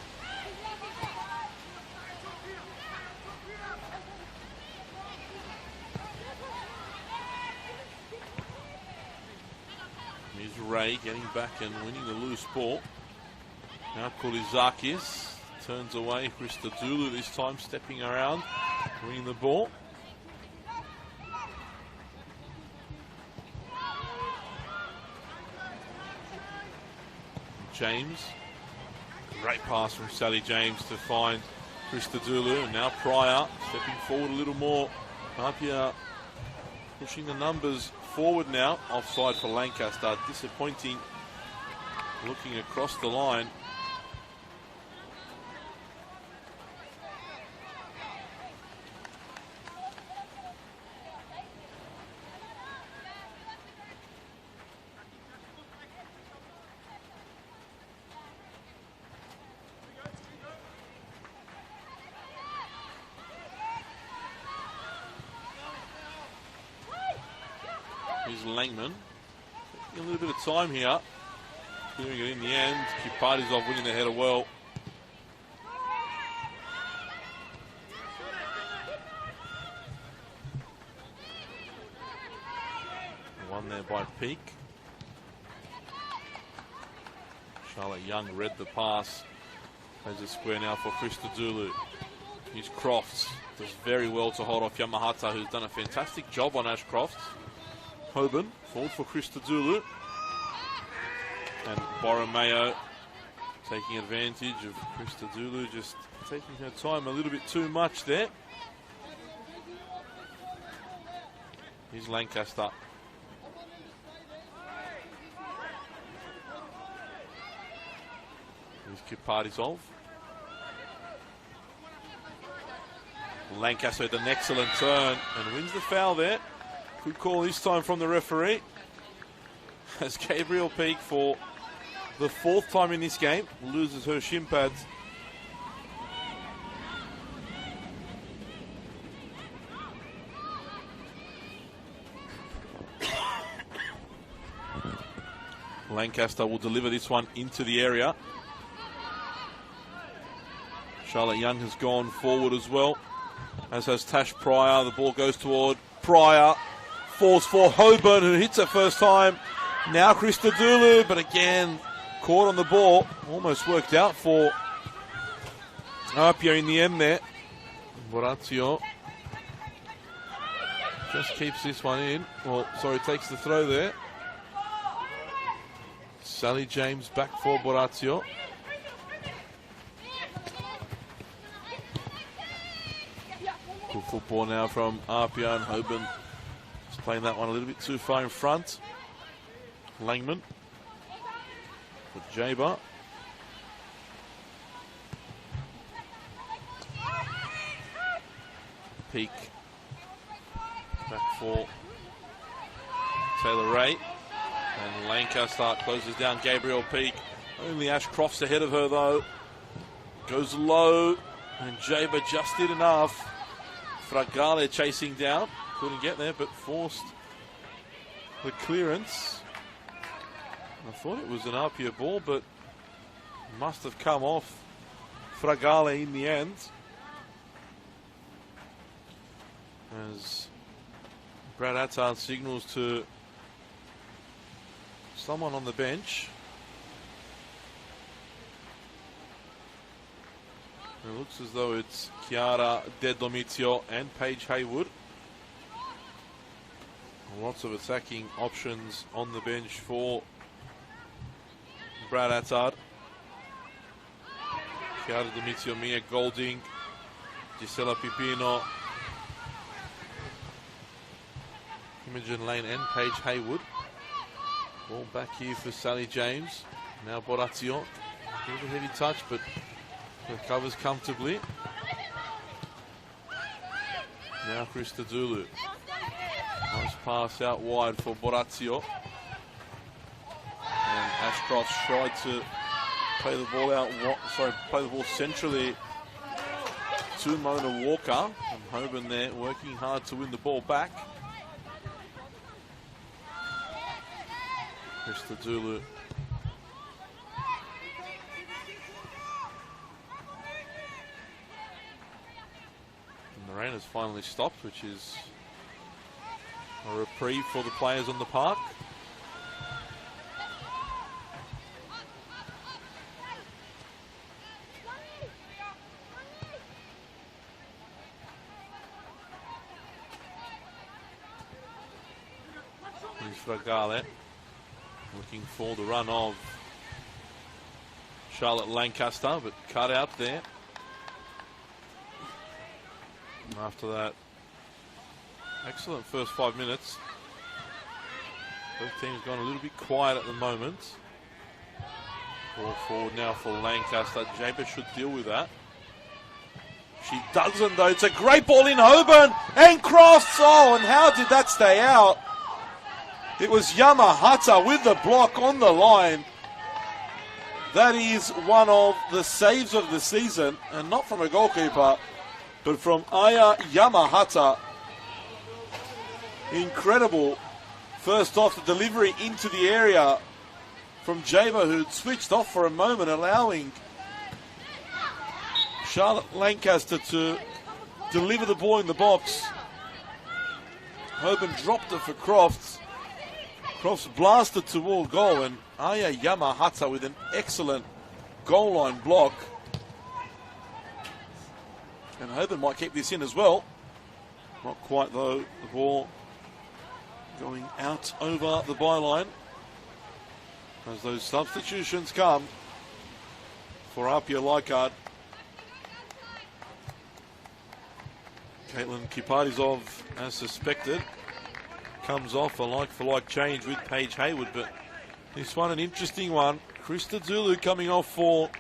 Here's Ray getting back and winning the loose ball. Now Koulizakis turns away. Christodoulou this time stepping around, winning the ball. James. Great pass from Sally James to find Christodoulou. And now Pryor stepping forward a little more. APIA pushing the numbers forward now. Offside for Lancaster. Disappointing. Looking across the line. Here's Langman. Taking a little bit of time here. Doing it in the end. Kipadizov winning the header well. One there by Peak. Charlotte Young read the pass. Has a square now for Christodoulou. Here's Crofts. Does very well to hold off Yamahata, who's done a fantastic job on Ash Crofts. Hoban forward for Christodoulou. And Borromeo taking advantage of Christodoulou, just taking her time a little bit too much there. Here's Lancaster. Here's Kipadizov. Lancaster with an excellent turn and wins the foul there. Good call this time from the referee. As Gabriel Peak, for the fourth time in this game, loses her shin pads. Lancaster will deliver this one into the area. Charlotte Young has gone forward as well, as has Tash Pryor. The ball goes toward Pryor. Falls for Hoban, who hits it first time. Now Christodoulou, but again, caught on the ball. Almost worked out for APIA in the end there. Horatio just keeps this one in. Well, sorry, takes the throw there. Sally James back for Horatio. Good football now from APIA, and Hoban is playing that one a little bit too far in front. Langman for Jaber. Peak back for Taylor Ray. And Lancaster closes down Gabriel Peak. Only Ash Crofts ahead of her though. Goes low, and Jaber just did enough. Fragale chasing down. Couldn't get there, but forced the clearance. I thought it was an APIA ball, but must have come off Fragale in the end. As Brad Attard signals to someone on the bench. It looks as though it's Chiara De Domizio and Paige Haywood. Lots of attacking options on the bench for Brad Attard. Chiara Domizio, Mia Golding, Gisela Pipino, Imogen Lane and Paige Haywood. Ball back here for Sally James. Now Borazio. A bit of a heavy touch, but recovers comfortably. Now Christodoulou. Nice pass out wide for Borazio. And Ashcroft tried to play the ball out, play the ball centrally to Mona Walker. And Hoban there working hard to win the ball back. Christodoulou. And the rain has finally stopped, which is a reprieve for the players on the park. Here's Fragale looking for the run of Charlotte Lancaster, but cut out there. And after that, excellent first 5 minutes. Both teams gone a little bit quiet at the moment. Ball forward now for Lancaster. Jaber should deal with that. She doesn't though. It's a great ball in Hoban and Crofts. Oh, and how did that stay out? It was Yamahata with the block on the line. That is one of the saves of the season, and not from a goalkeeper, but from Aya Yamahata. Incredible. First off, the delivery into the area from Jaber, who'd switched off for a moment, allowing Charlotte Lancaster to deliver the ball in the box. Hoban dropped it for Crofts. Crofts blasted toward goal, and Aya Yamahata with an excellent goal line block. And Hoban might keep this in as well. Not quite though, the ball going out over the byline as those substitutions come for APIA Leichhardt. Caitlin Kipadizov, as suspected, comes off a like-for-like change with Paige Haywood, but this one an interesting one. Christodoulou coming off for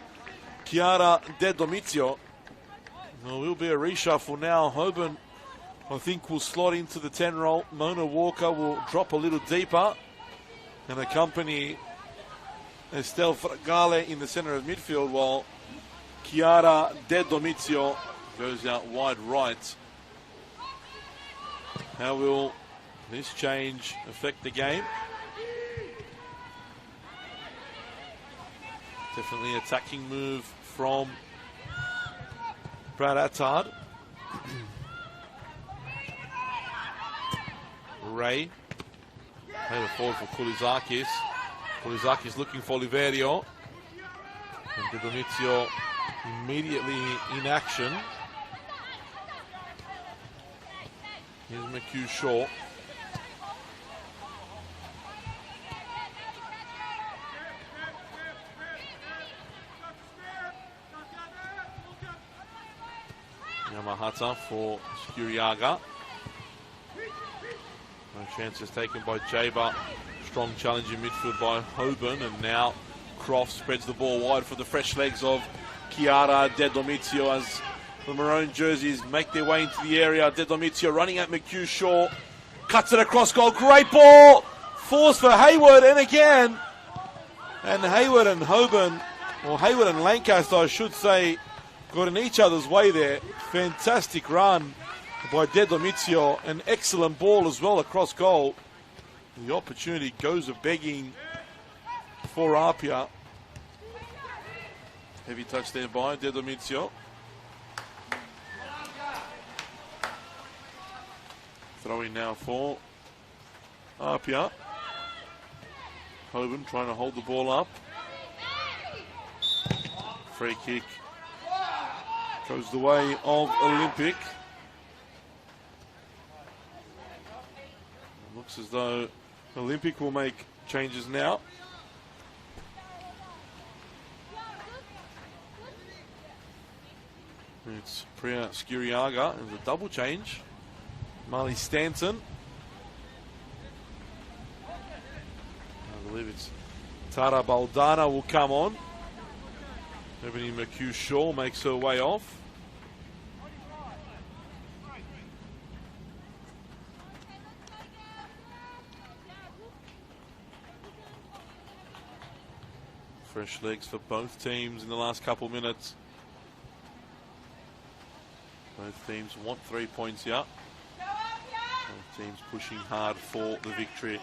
Chiara De Domizio. There will be a reshuffle now. Hoban, I think, will slot into the 10 role. Mona Walker will drop a little deeper and accompany Estelle Fragale in the centre of midfield, while Chiara De Domizio goes out wide right. How will this change affect the game? Definitely attacking move from Brad Attard. Ray. Over forward for Koulizakis. Koulizakis looking for Oliverio. And De Domizio immediately in action. Here's McHugh Shaw. Yamahata for Skuriaga. No chances taken by Jaber. Strong challenge in midfield by Hoban, and now Croft spreads the ball wide for the fresh legs of Chiara De Domizio as the maroon jerseys make their way into the area. De Domizio running at McHugh Shaw. Cuts it across goal. Great ball. Force for Haywood, and again. And Haywood and Hoban, or Haywood and Lancaster, I should say, got in each other's way there. Fantastic run by De Domizio. An excellent ball as well across goal. The opportunity goes a-begging for APIA. Heavy touch there by De Domizio. Throwing now for APIA. Hoban trying to hold the ball up. Free kick goes the way of Olympic. It looks as though Olympic will make changes now. It's Priya Skuriaga. There's a double change. Marley Stanton. I believe it's Tara Baldana will come on. Ebony McHugh-Shaw makes her way off. Fresh legs for both teams in the last couple minutes. Both teams want 3 points here. Both teams pushing hard for the victory.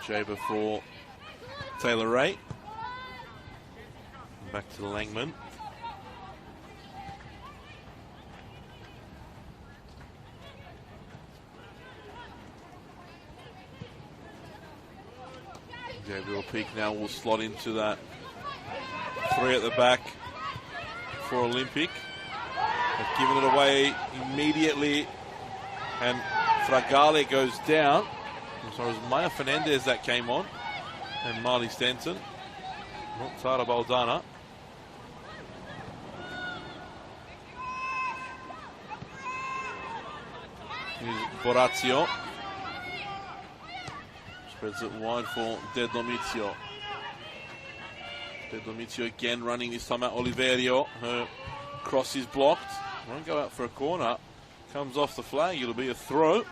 Jaber for Taylor Ray. Back to Langman. Gabriel Peak now will slot into that 3 at the back for Olympic. They've given it away immediately, and Fragale goes down. So it was Maya Fernandez that came on, and Marley Stanton, not Tara Baldana. Here's Borazio. Spreads it wide for De Domizio. De Domizio again running this time at Oliverio. Her cross is blocked. Won't go out for a corner. Comes off the flag. It'll be a throw.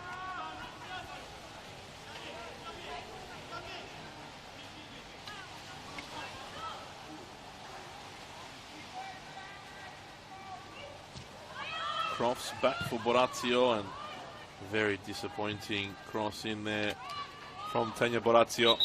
Crofts back for Borazio, and very disappointing cross in there from Tanya Borazio.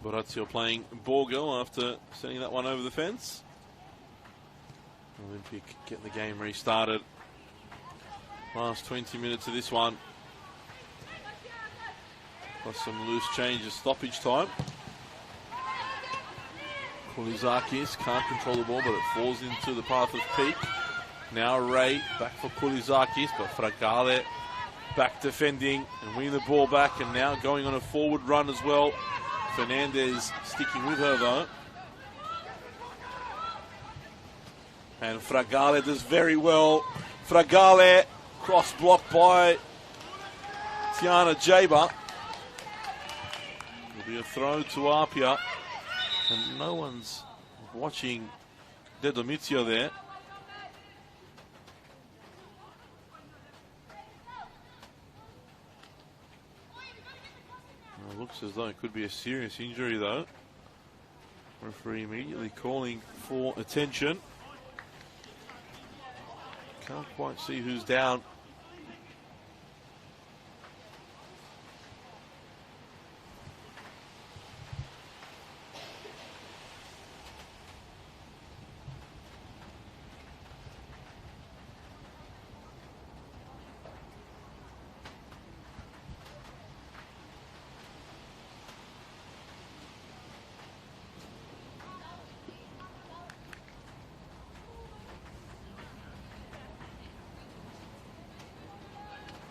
Borazio playing ball girl after sending that one over the fence. Olympic getting the game restarted. Last 20 minutes of this one. Plus some loose changes, stoppage time. Kulizakis can't control the ball, but it falls into the path of Peak. Now Ray back for Kulizakis, but Fragale back defending and winning the ball back, and now going on a forward run as well. Fernandez sticking with her though. And Fragale does very well. Fragale, cross blocked by Tiana Jaber. It'll be a throw to APIA. And no one's watching De Domizio there. It looks as though it could be a serious injury though. Referee immediately calling for attention. Can't quite see who's down.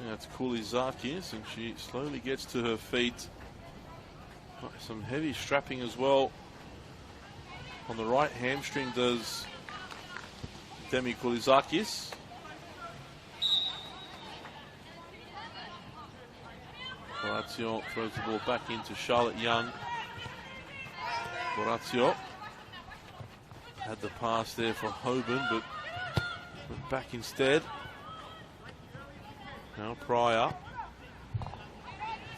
That's Kulizakis, and she slowly gets to her feet. Some heavy strapping as well. On the right hamstring does Demi Kulizakis. Borazio throws the ball back into Charlotte Young. Borazio had the pass there for Hoban, but went back instead. Now Pryor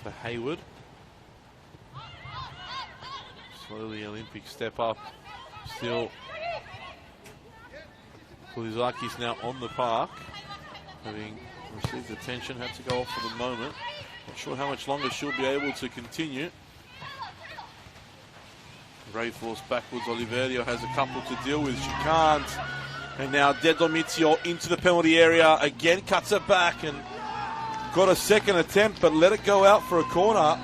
for Hayward. Slowly Olympic step up. Still Kulizakis now on the park. Having received attention, had to go off for the moment. Not sure how much longer she'll be able to continue. Ray forced backwards. Oliverio has a couple to deal with. She can't. And now Dedomizio into the penalty area. Again cuts it back and got a second attempt, but let it go out for a corner.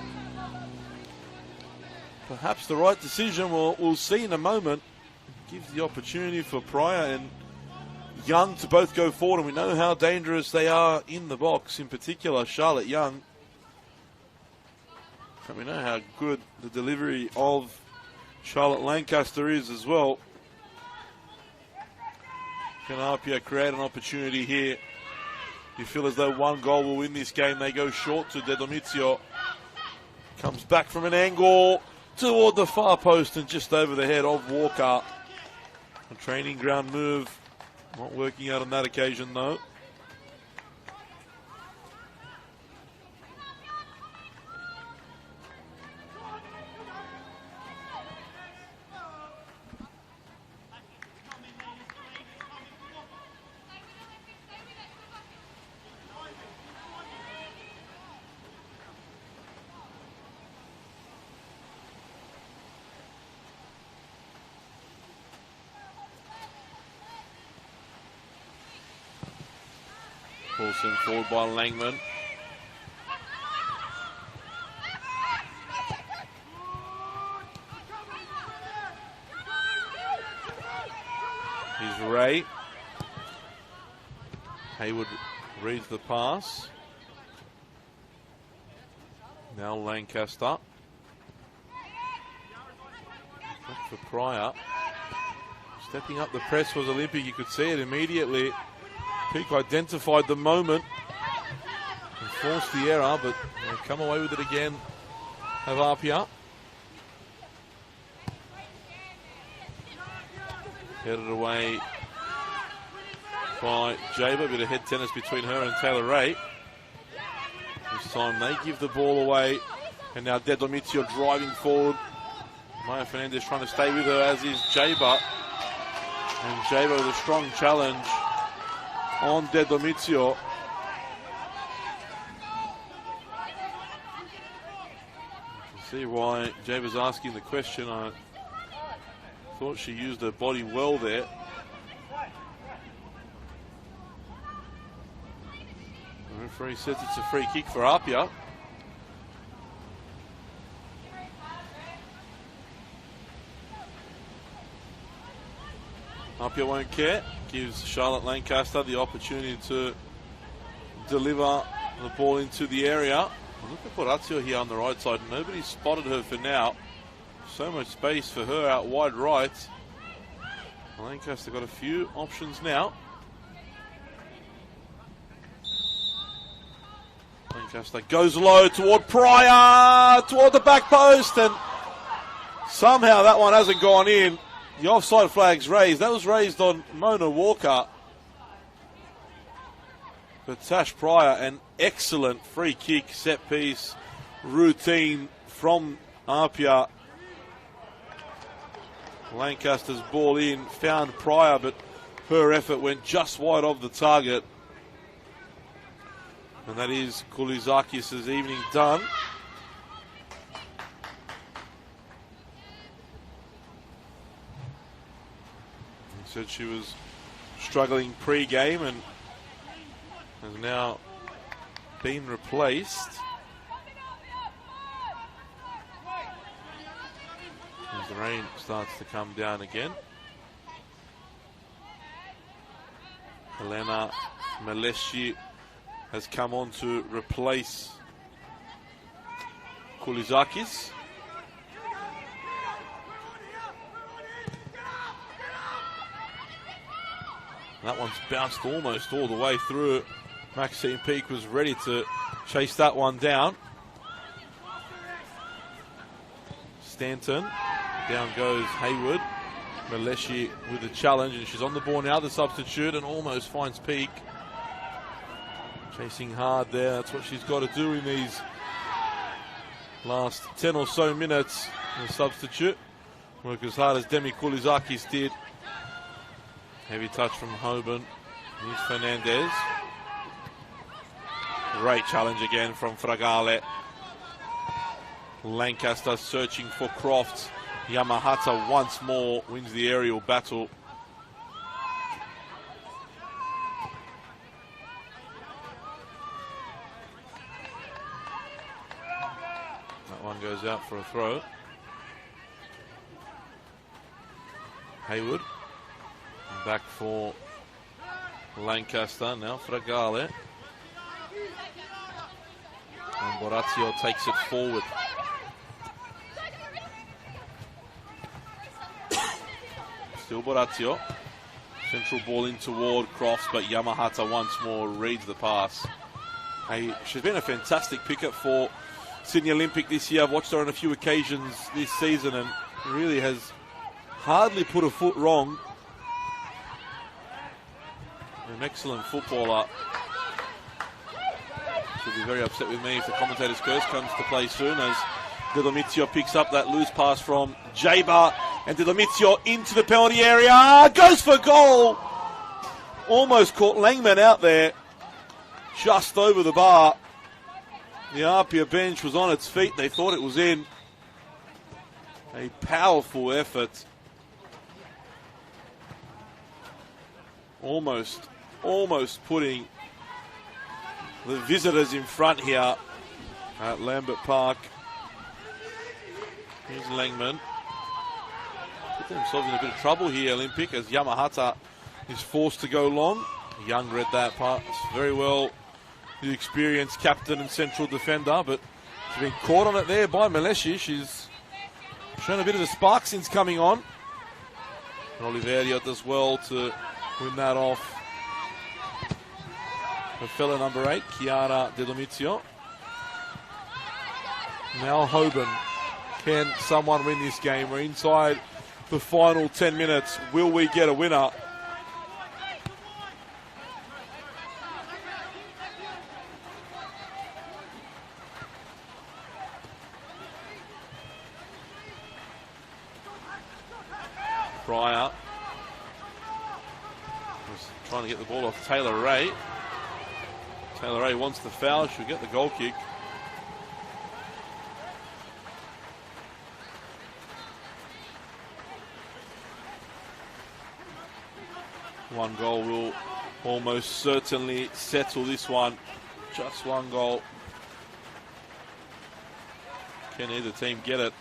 Perhaps the right decision. We'll see in a moment. Gives the opportunity for Pryor and Young to both go forward, and we know how dangerous they are in the box, in particular Charlotte Young. And we know how good the delivery of Charlotte Lancaster is as well. Can APIA create an opportunity here? You feel as though one goal will win this game. They go short to Dedomizio. Comes back from an angle toward the far post and just over the head of Walker. A training ground move. Not working out on that occasion though. Paulson forward by Langman. Here's Ray. Hayward reads the pass. Now Lancaster. Back for Pryor. Stepping up the press was Olympic. You could see it immediately. Peak identified the moment and forced the error, but they come away with it again. Have APIA. Headed away by Jaber. A bit of head tennis between her and Taylor Ray. This time they give the ball away. And now Dedomizio driving forward. Maya Fernandez trying to stay with her, as is Jaber. And Jaber with a strong challenge on Dedomizio. You can see why Jaber's asking the question. I thought she used her body well there. The referee says it's a free kick for APIA. APIA won't care. Gives Charlotte Lancaster the opportunity to deliver the ball into the area. Look at Orazio here on the right side. Nobody spotted her for now. So much space for her out wide right. Lancaster got a few options now. Lancaster goes low toward Pryor, toward the back post, and somehow that one hasn't gone in. The offside flag's raised. That was raised on Mona Walker. But Tash Pryor, an excellent free kick, set piece, routine from APIA. Lancaster's ball in, found Pryor, but her effort went just wide of the target. And that is Koulizakis' evening done. Said she was struggling pre-game and has now been replaced. As the rain starts to come down again. Helena Meleshi has come on to replace Koulizakis. That one's bounced almost all the way through. Maxine Peake was ready to chase that one down. Stanton. Down goes Hayward. Meleshi with the challenge, and she's on the ball now, the substitute, and almost finds Peake. Chasing hard there. That's what she's got to do in these last 10 or so minutes. The substitute. Work as hard as Demi Koulizakis did. Heavy touch from Hoban. Here's Fernandez. Great challenge again from Fragale. Lancaster searching for Crofts. Yamahata once more wins the aerial battle. one goes out for a throw. Hayward. Back for Lancaster. Now Fragale. And Borazio takes it forward. Still Borazio. Central ball in toward Crofts, but Yamahata once more reads the pass. Hey, she's been a fantastic pickup for Sydney Olympic this year. I've watched her on a few occasions this season and really has hardly put a foot wrong. An excellent footballer. She'll be very upset with me if the commentator's curse comes to play soon, as De Domizio picks up that loose pass from Jaber, and De Domizio into the penalty area, goes for goal. Almost caught Langman out there, just over the bar. The APIA bench was on its feet, they thought it was in. A powerful effort. Almost putting the visitors in front here at Lambert Park. Here's Langman. Put themselves in a bit of trouble here, Olympic, as Yamahata is forced to go long. Young read that pass very well. The experienced captain and central defender, but she's been caught on it there by Meleshi. She's shown a bit of a spark since coming on. And Oliveria does well to win that off. Her fellow number 8, Chiara De Domizio. Now Hoban. Can someone win this game? We're inside the final 10 minutes. Will we get a winner? Pryor was trying to get the ball off Taylor Ray. Taylor Ray wants the foul. She'll get the goal kick. One goal will almost certainly settle this one. Just one goal. Can either team get it?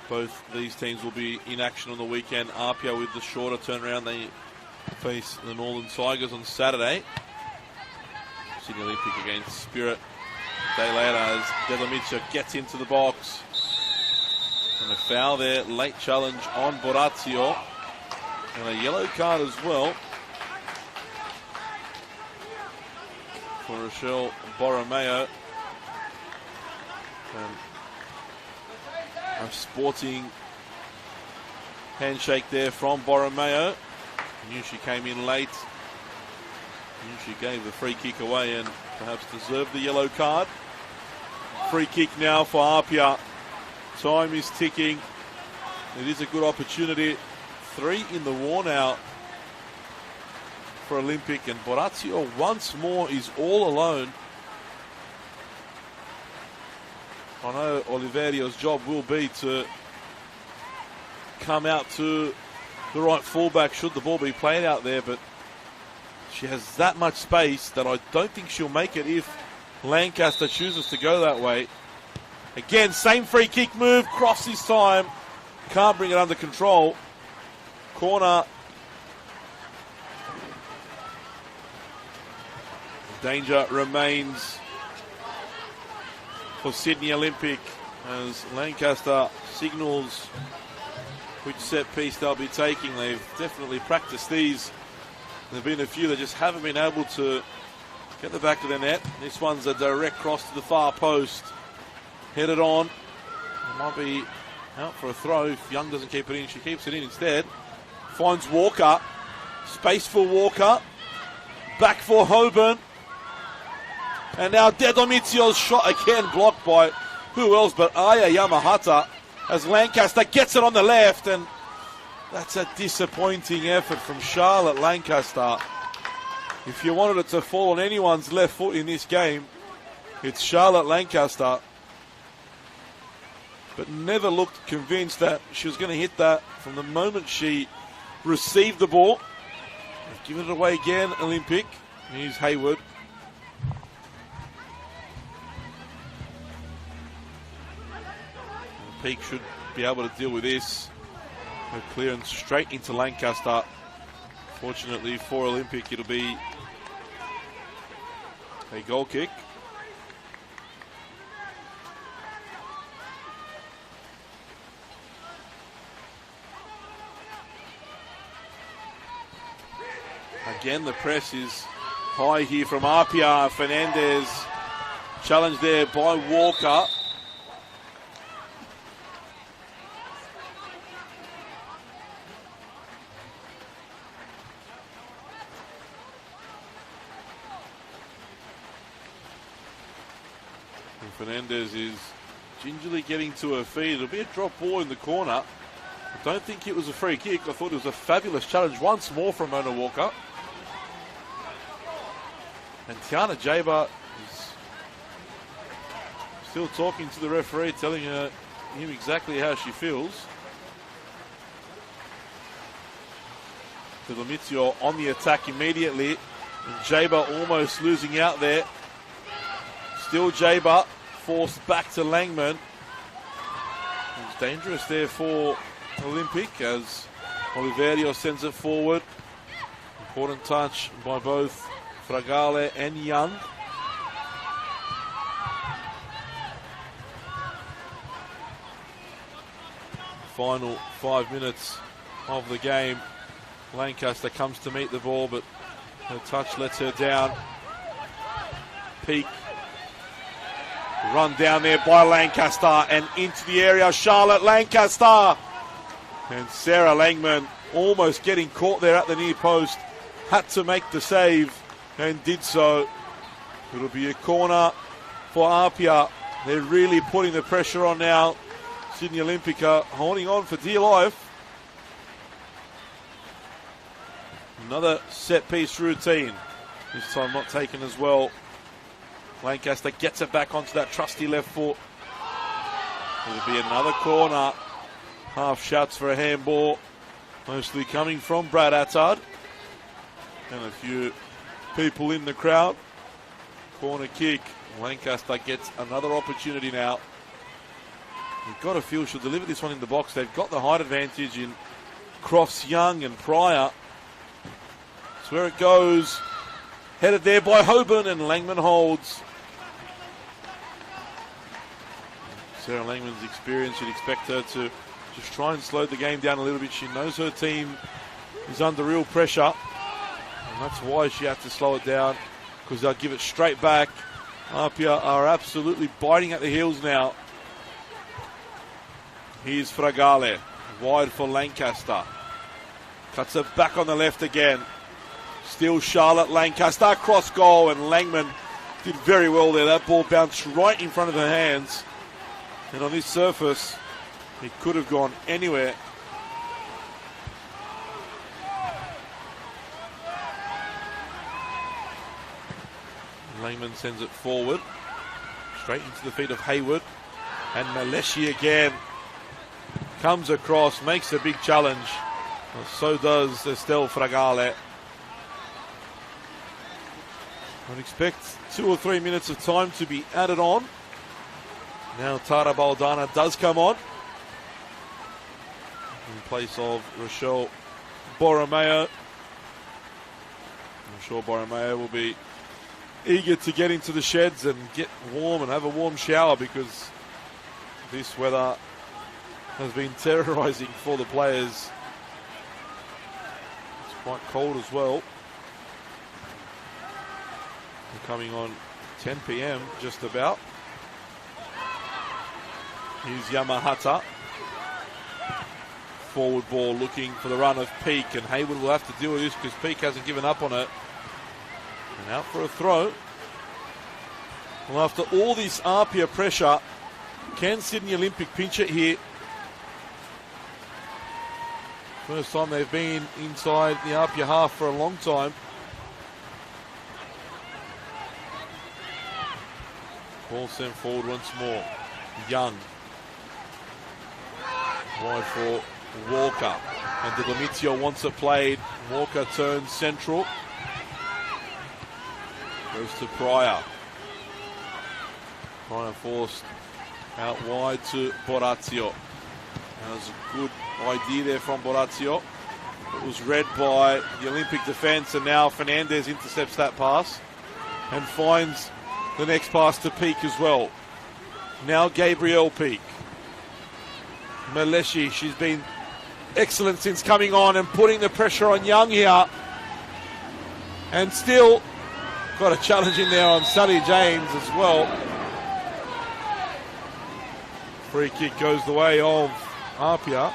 Both these teams will be in action on the weekend. APIA with the shorter turnaround. They face the Northern Tigers on Saturday. Sydney Olympic against Spirit. A day later as De Domizio gets into the box. And a foul there, late challenge on Borazio. And a yellow card as well for Rochelle Borromeo. And a sporting handshake there from Borromeo. Knew she came in late. Knew she gave the free kick away and perhaps deserved the yellow card. Free kick now for APIA. Time is ticking. It is a good opportunity. 3 in the war now for Olympic, and Borazio once more is all alone. I know Oliverio's job will be to come out to the right fullback should the ball be played out there, but she has that much space that I don't think she'll make it if Lancaster chooses to go that way. Again, same free kick move, cross this time. Can't bring it under control. Corner. Danger remains for Sydney Olympic as Lancaster signals which set piece they'll be taking. They've definitely practiced these. There have been a few that just haven't been able to get the back of the net. This one's a direct cross to the far post. Headed on. It might be out for a throw if Young doesn't keep it in. She keeps it in instead. Finds Walker. Space for Walker. Back for Hoban. And now De Domizio's shot again blocked by who else but Aya Yamahata as Lancaster gets it on the left, and that's a disappointing effort from Charlotte Lancaster. If you wanted it to fall on anyone's left foot in this game, it's Charlotte Lancaster. But never looked convinced that she was going to hit that from the moment she received the ball. They've given it away again, Olympic. Here's Hayward. Peak should be able to deal with this. A clearance straight into Lancaster. Fortunately for Olympic, it'll be a goal kick. Again, the press is high here from APIA. Fernandez challenged there by Walker. And Fernandez is gingerly getting to her feet. It'll be a drop ball in the corner. I don't think it was a free kick. I thought it was a fabulous challenge once more from Mona Walker. And Tiana Jaber is still talking to the referee, telling him exactly how she feels. Dolomitio on the attack immediately. And Jaber almost losing out there. Still Jaber forced back to Langman. It's dangerous there for Olympic as Oliverio sends it forward. Important touch by both Fragale and Young. Final 5 minutes of the game. Lancaster comes to meet the ball, but her touch lets her down. Peak run down there by Lancaster and into the area. Charlotte Lancaster and Sarah Langman almost getting caught there at the near post. Had to make the save and did so. It'll be a corner for APIA. They're really putting the pressure on now. Sydney Olympica holding on for dear life. Another set piece routine. This time not taken as well. Lancaster gets it back onto that trusty left foot. It'll be another corner. Half shouts for a handball. Mostly coming from Brad Attard. And a few people in the crowd. Corner kick. Lancaster gets another opportunity now. You've got to feel she'll deliver this one in the box. They've got the height advantage in Crofts, Young and Pryor. That's where it goes. Headed there by Hoban and Langman holds. Sarah Langman's experience, you'd expect her to just try and slow the game down a little bit. She knows her team is under real pressure. And that's why she had to slow it down, because they'll give it straight back. APIA are absolutely biting at the heels now. Here's Fragale, wide for Lancaster. Cuts it back on the left again. Still Charlotte Lancaster, cross goal, and Langman did very well there. That ball bounced right in front of her hands. And on this surface, it could have gone anywhere. Langman sends it forward, straight into the feet of Hayward. And Maleshi again comes across, makes a big challenge. Well, so does Estelle Fragale. I'd expect 2 or 3 minutes of time to be added on. Now Tara Baldana does come on in place of Rochelle Borromeo. Rochelle Borromeo will be eager to get into the sheds and get warm and have a warm shower, because this weather has been terrorising for the players. It's quite cold as well. We're coming on 10 p.m. just about. Here's Yamahata. Forward ball looking for the run of Peak, and Hayward will have to deal with this because Peak hasn't given up on it. And out for a throw. Well, after all this APIA pressure, can Sydney Olympic pinch it here? First time they've been inside the APIA half for a long time. Ball sent forward once more. Young. Wide for Walker. And Dolomitio wants it played. Walker turns central. Goes to Pryor. Pryor forced out wide to Borazio. That was a good idea there from Borazio. It was read by the Olympic defence, and now Fernandez intercepts that pass and finds the next pass to Peak as well. Now Gabrielle Peak. Meleshi, she's been excellent since coming on and putting the pressure on Young here. And still got a challenge in there on Sally James as well. Free kick goes the way of APIA.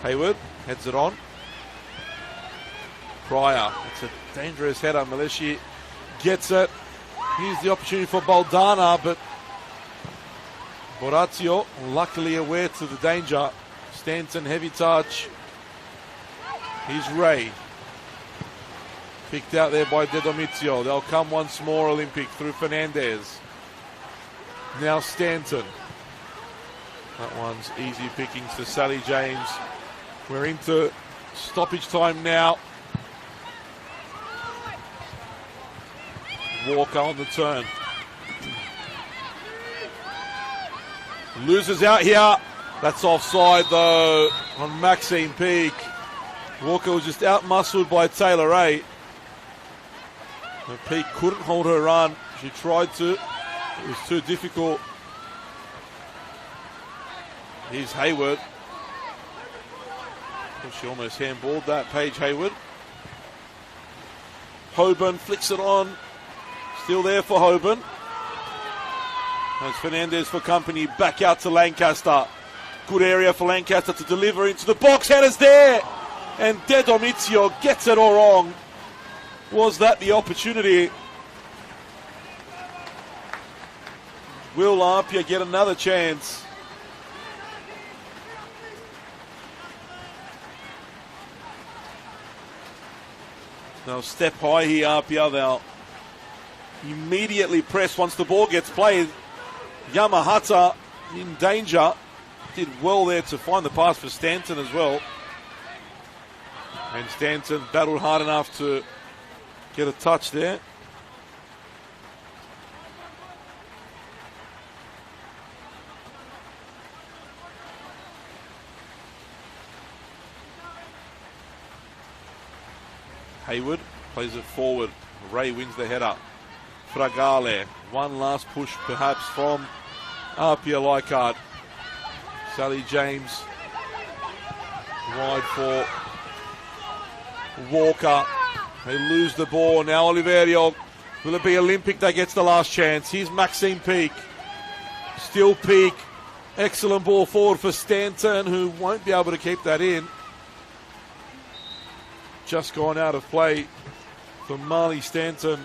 Hayward heads it on. Pryor, it's a dangerous header. Meleshi gets it. Here's the opportunity for Baldana, but Borazio luckily aware to the danger. Stanton, heavy touch. Here's Ray. Picked out there by De Domizio. They'll come once more, Olympic, through Fernandez. Now Stanton. That one's easy pickings for Sally James. We're into stoppage time now. Walker on the turn. Loses out here. That's offside though on Maxine Peak. Walker was just out-muscled by Taylor Ray. And Peak couldn't hold her run. She tried to. It was too difficult. Here's Hayward. She almost handballed that, Paige Hayward. Hoban flicks it on. Still there for Hoban. As Fernandez for company, back out to Lancaster. Good area for Lancaster to deliver into the box. Header's there. And De Domizio gets it all wrong. Was that the opportunity? Will APIA get another chance? Now step high here, APIA. They'll immediately press once the ball gets played. Yamahata in danger. Did well there to find the pass for Stanton as well. And Stanton battled hard enough to get a touch there. Hayward plays it forward. Ray wins the header. Fragale. One last push perhaps from APIA Leichhardt. Sally James wide for Walker. They lose the ball. Now Oliverio. Will it be Olympic that gets the last chance? Here's Maxine Peak. Still Peak. Excellent ball forward for Stanton, who won't be able to keep that in. Just gone out of play for Marley Stanton.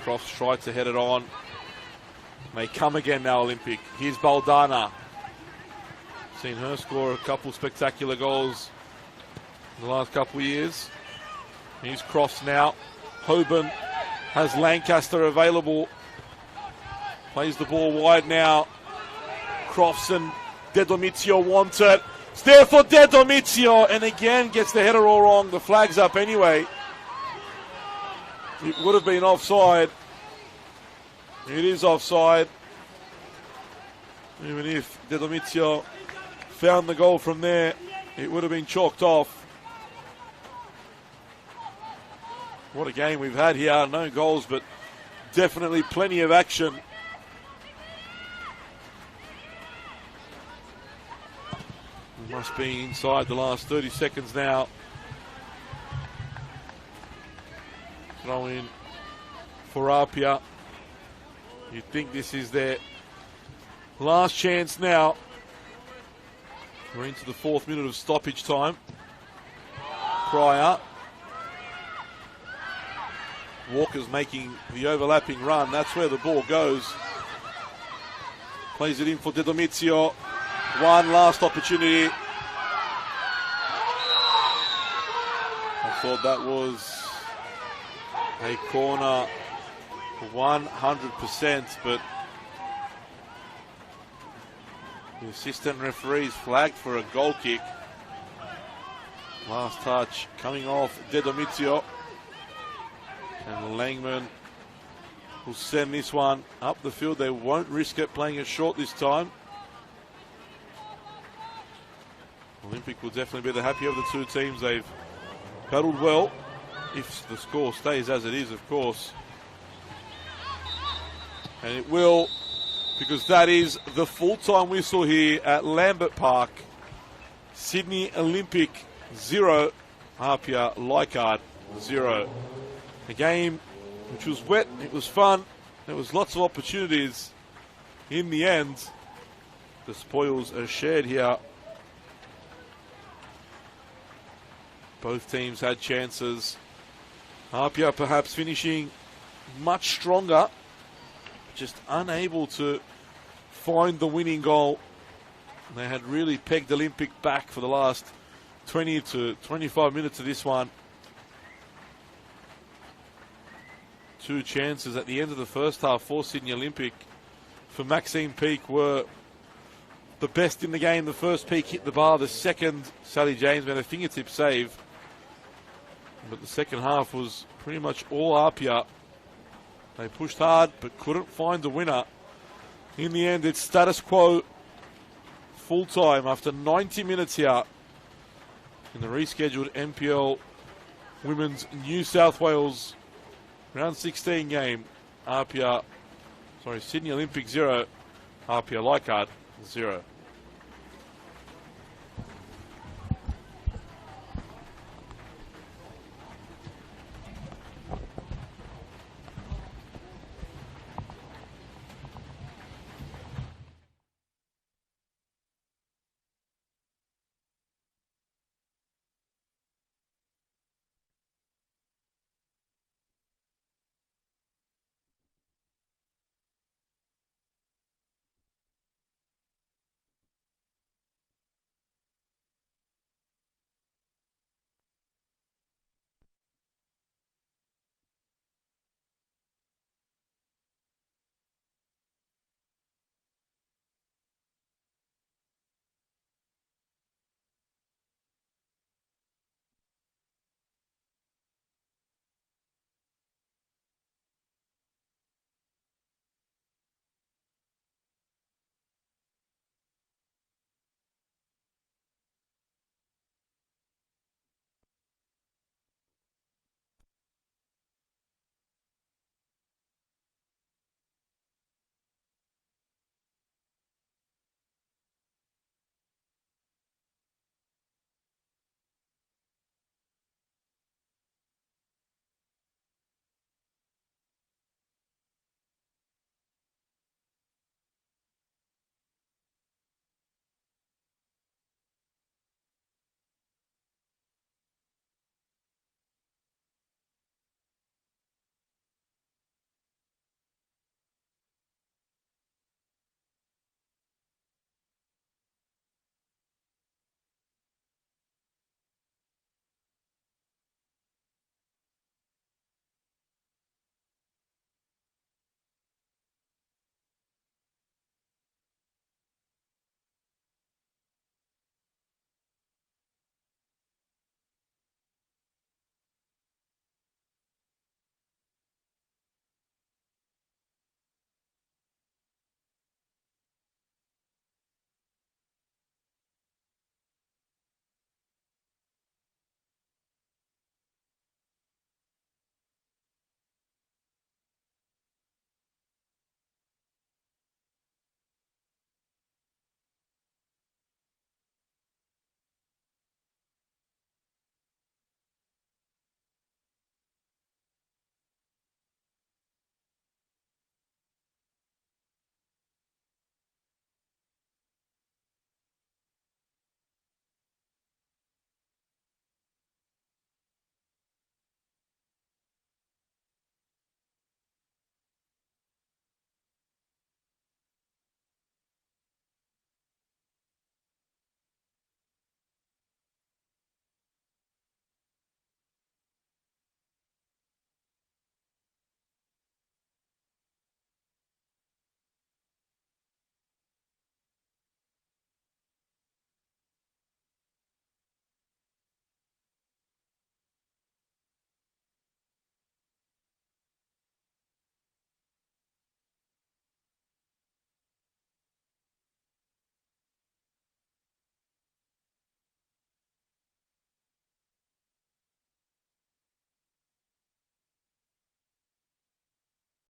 Crofts tried to head it on. May come again now, Olympic. Here's Baldana. Seen her score a couple spectacular goals in the last couple of years. Here's Crofts now. Hoban has Lancaster available. Plays the ball wide now. Crofts and De Domizio want it. It's there for De Domizio, and again gets the header all wrong. The flag's up anyway. It would have been offside. It is offside. Even if De Domizio found the goal from there, it would have been chalked off. What a game we've had here. No goals, but definitely plenty of action. We must be inside the last 30 seconds now. Throw in for APIA. You think this is their last chance now. We're into the 4th minute of stoppage time. Pryor. Walker's making the overlapping run. That's where the ball goes. Plays it in for De Domizio. One last opportunity. I thought that was a corner 100%, but the assistant referee's flagged for a goal kick. Last touch coming off De Domizio. And Langman will send this one up the field. They won't risk it playing it short this time. Olympic will definitely be the happier of the two teams. They've battled well, if the score stays as it is, of course. And it will, because that is the full-time whistle here at Lambert Park. Sydney Olympic 0, APIA Leichhardt 0. A game which was wet, it was fun, there was lots of opportunities. In the end, the spoils are shared here. Both teams had chances. APIA perhaps finishing much stronger, just unable to find the winning goal. They had really pegged Olympic back for the last 20 to 25 minutes of this one. Two chances at the end of the first half for Sydney Olympic. For Maxine Peake were the best in the game. The first Peake hit the bar. The second, Sally James made a fingertip save. But the second half was pretty much all APIA. They pushed hard but couldn't find the winner. In the end, it's status quo full time after 90 minutes here in the rescheduled NPL Women's New South Wales Round 16 game. Sydney Olympic 0, APIA Leichhardt 0.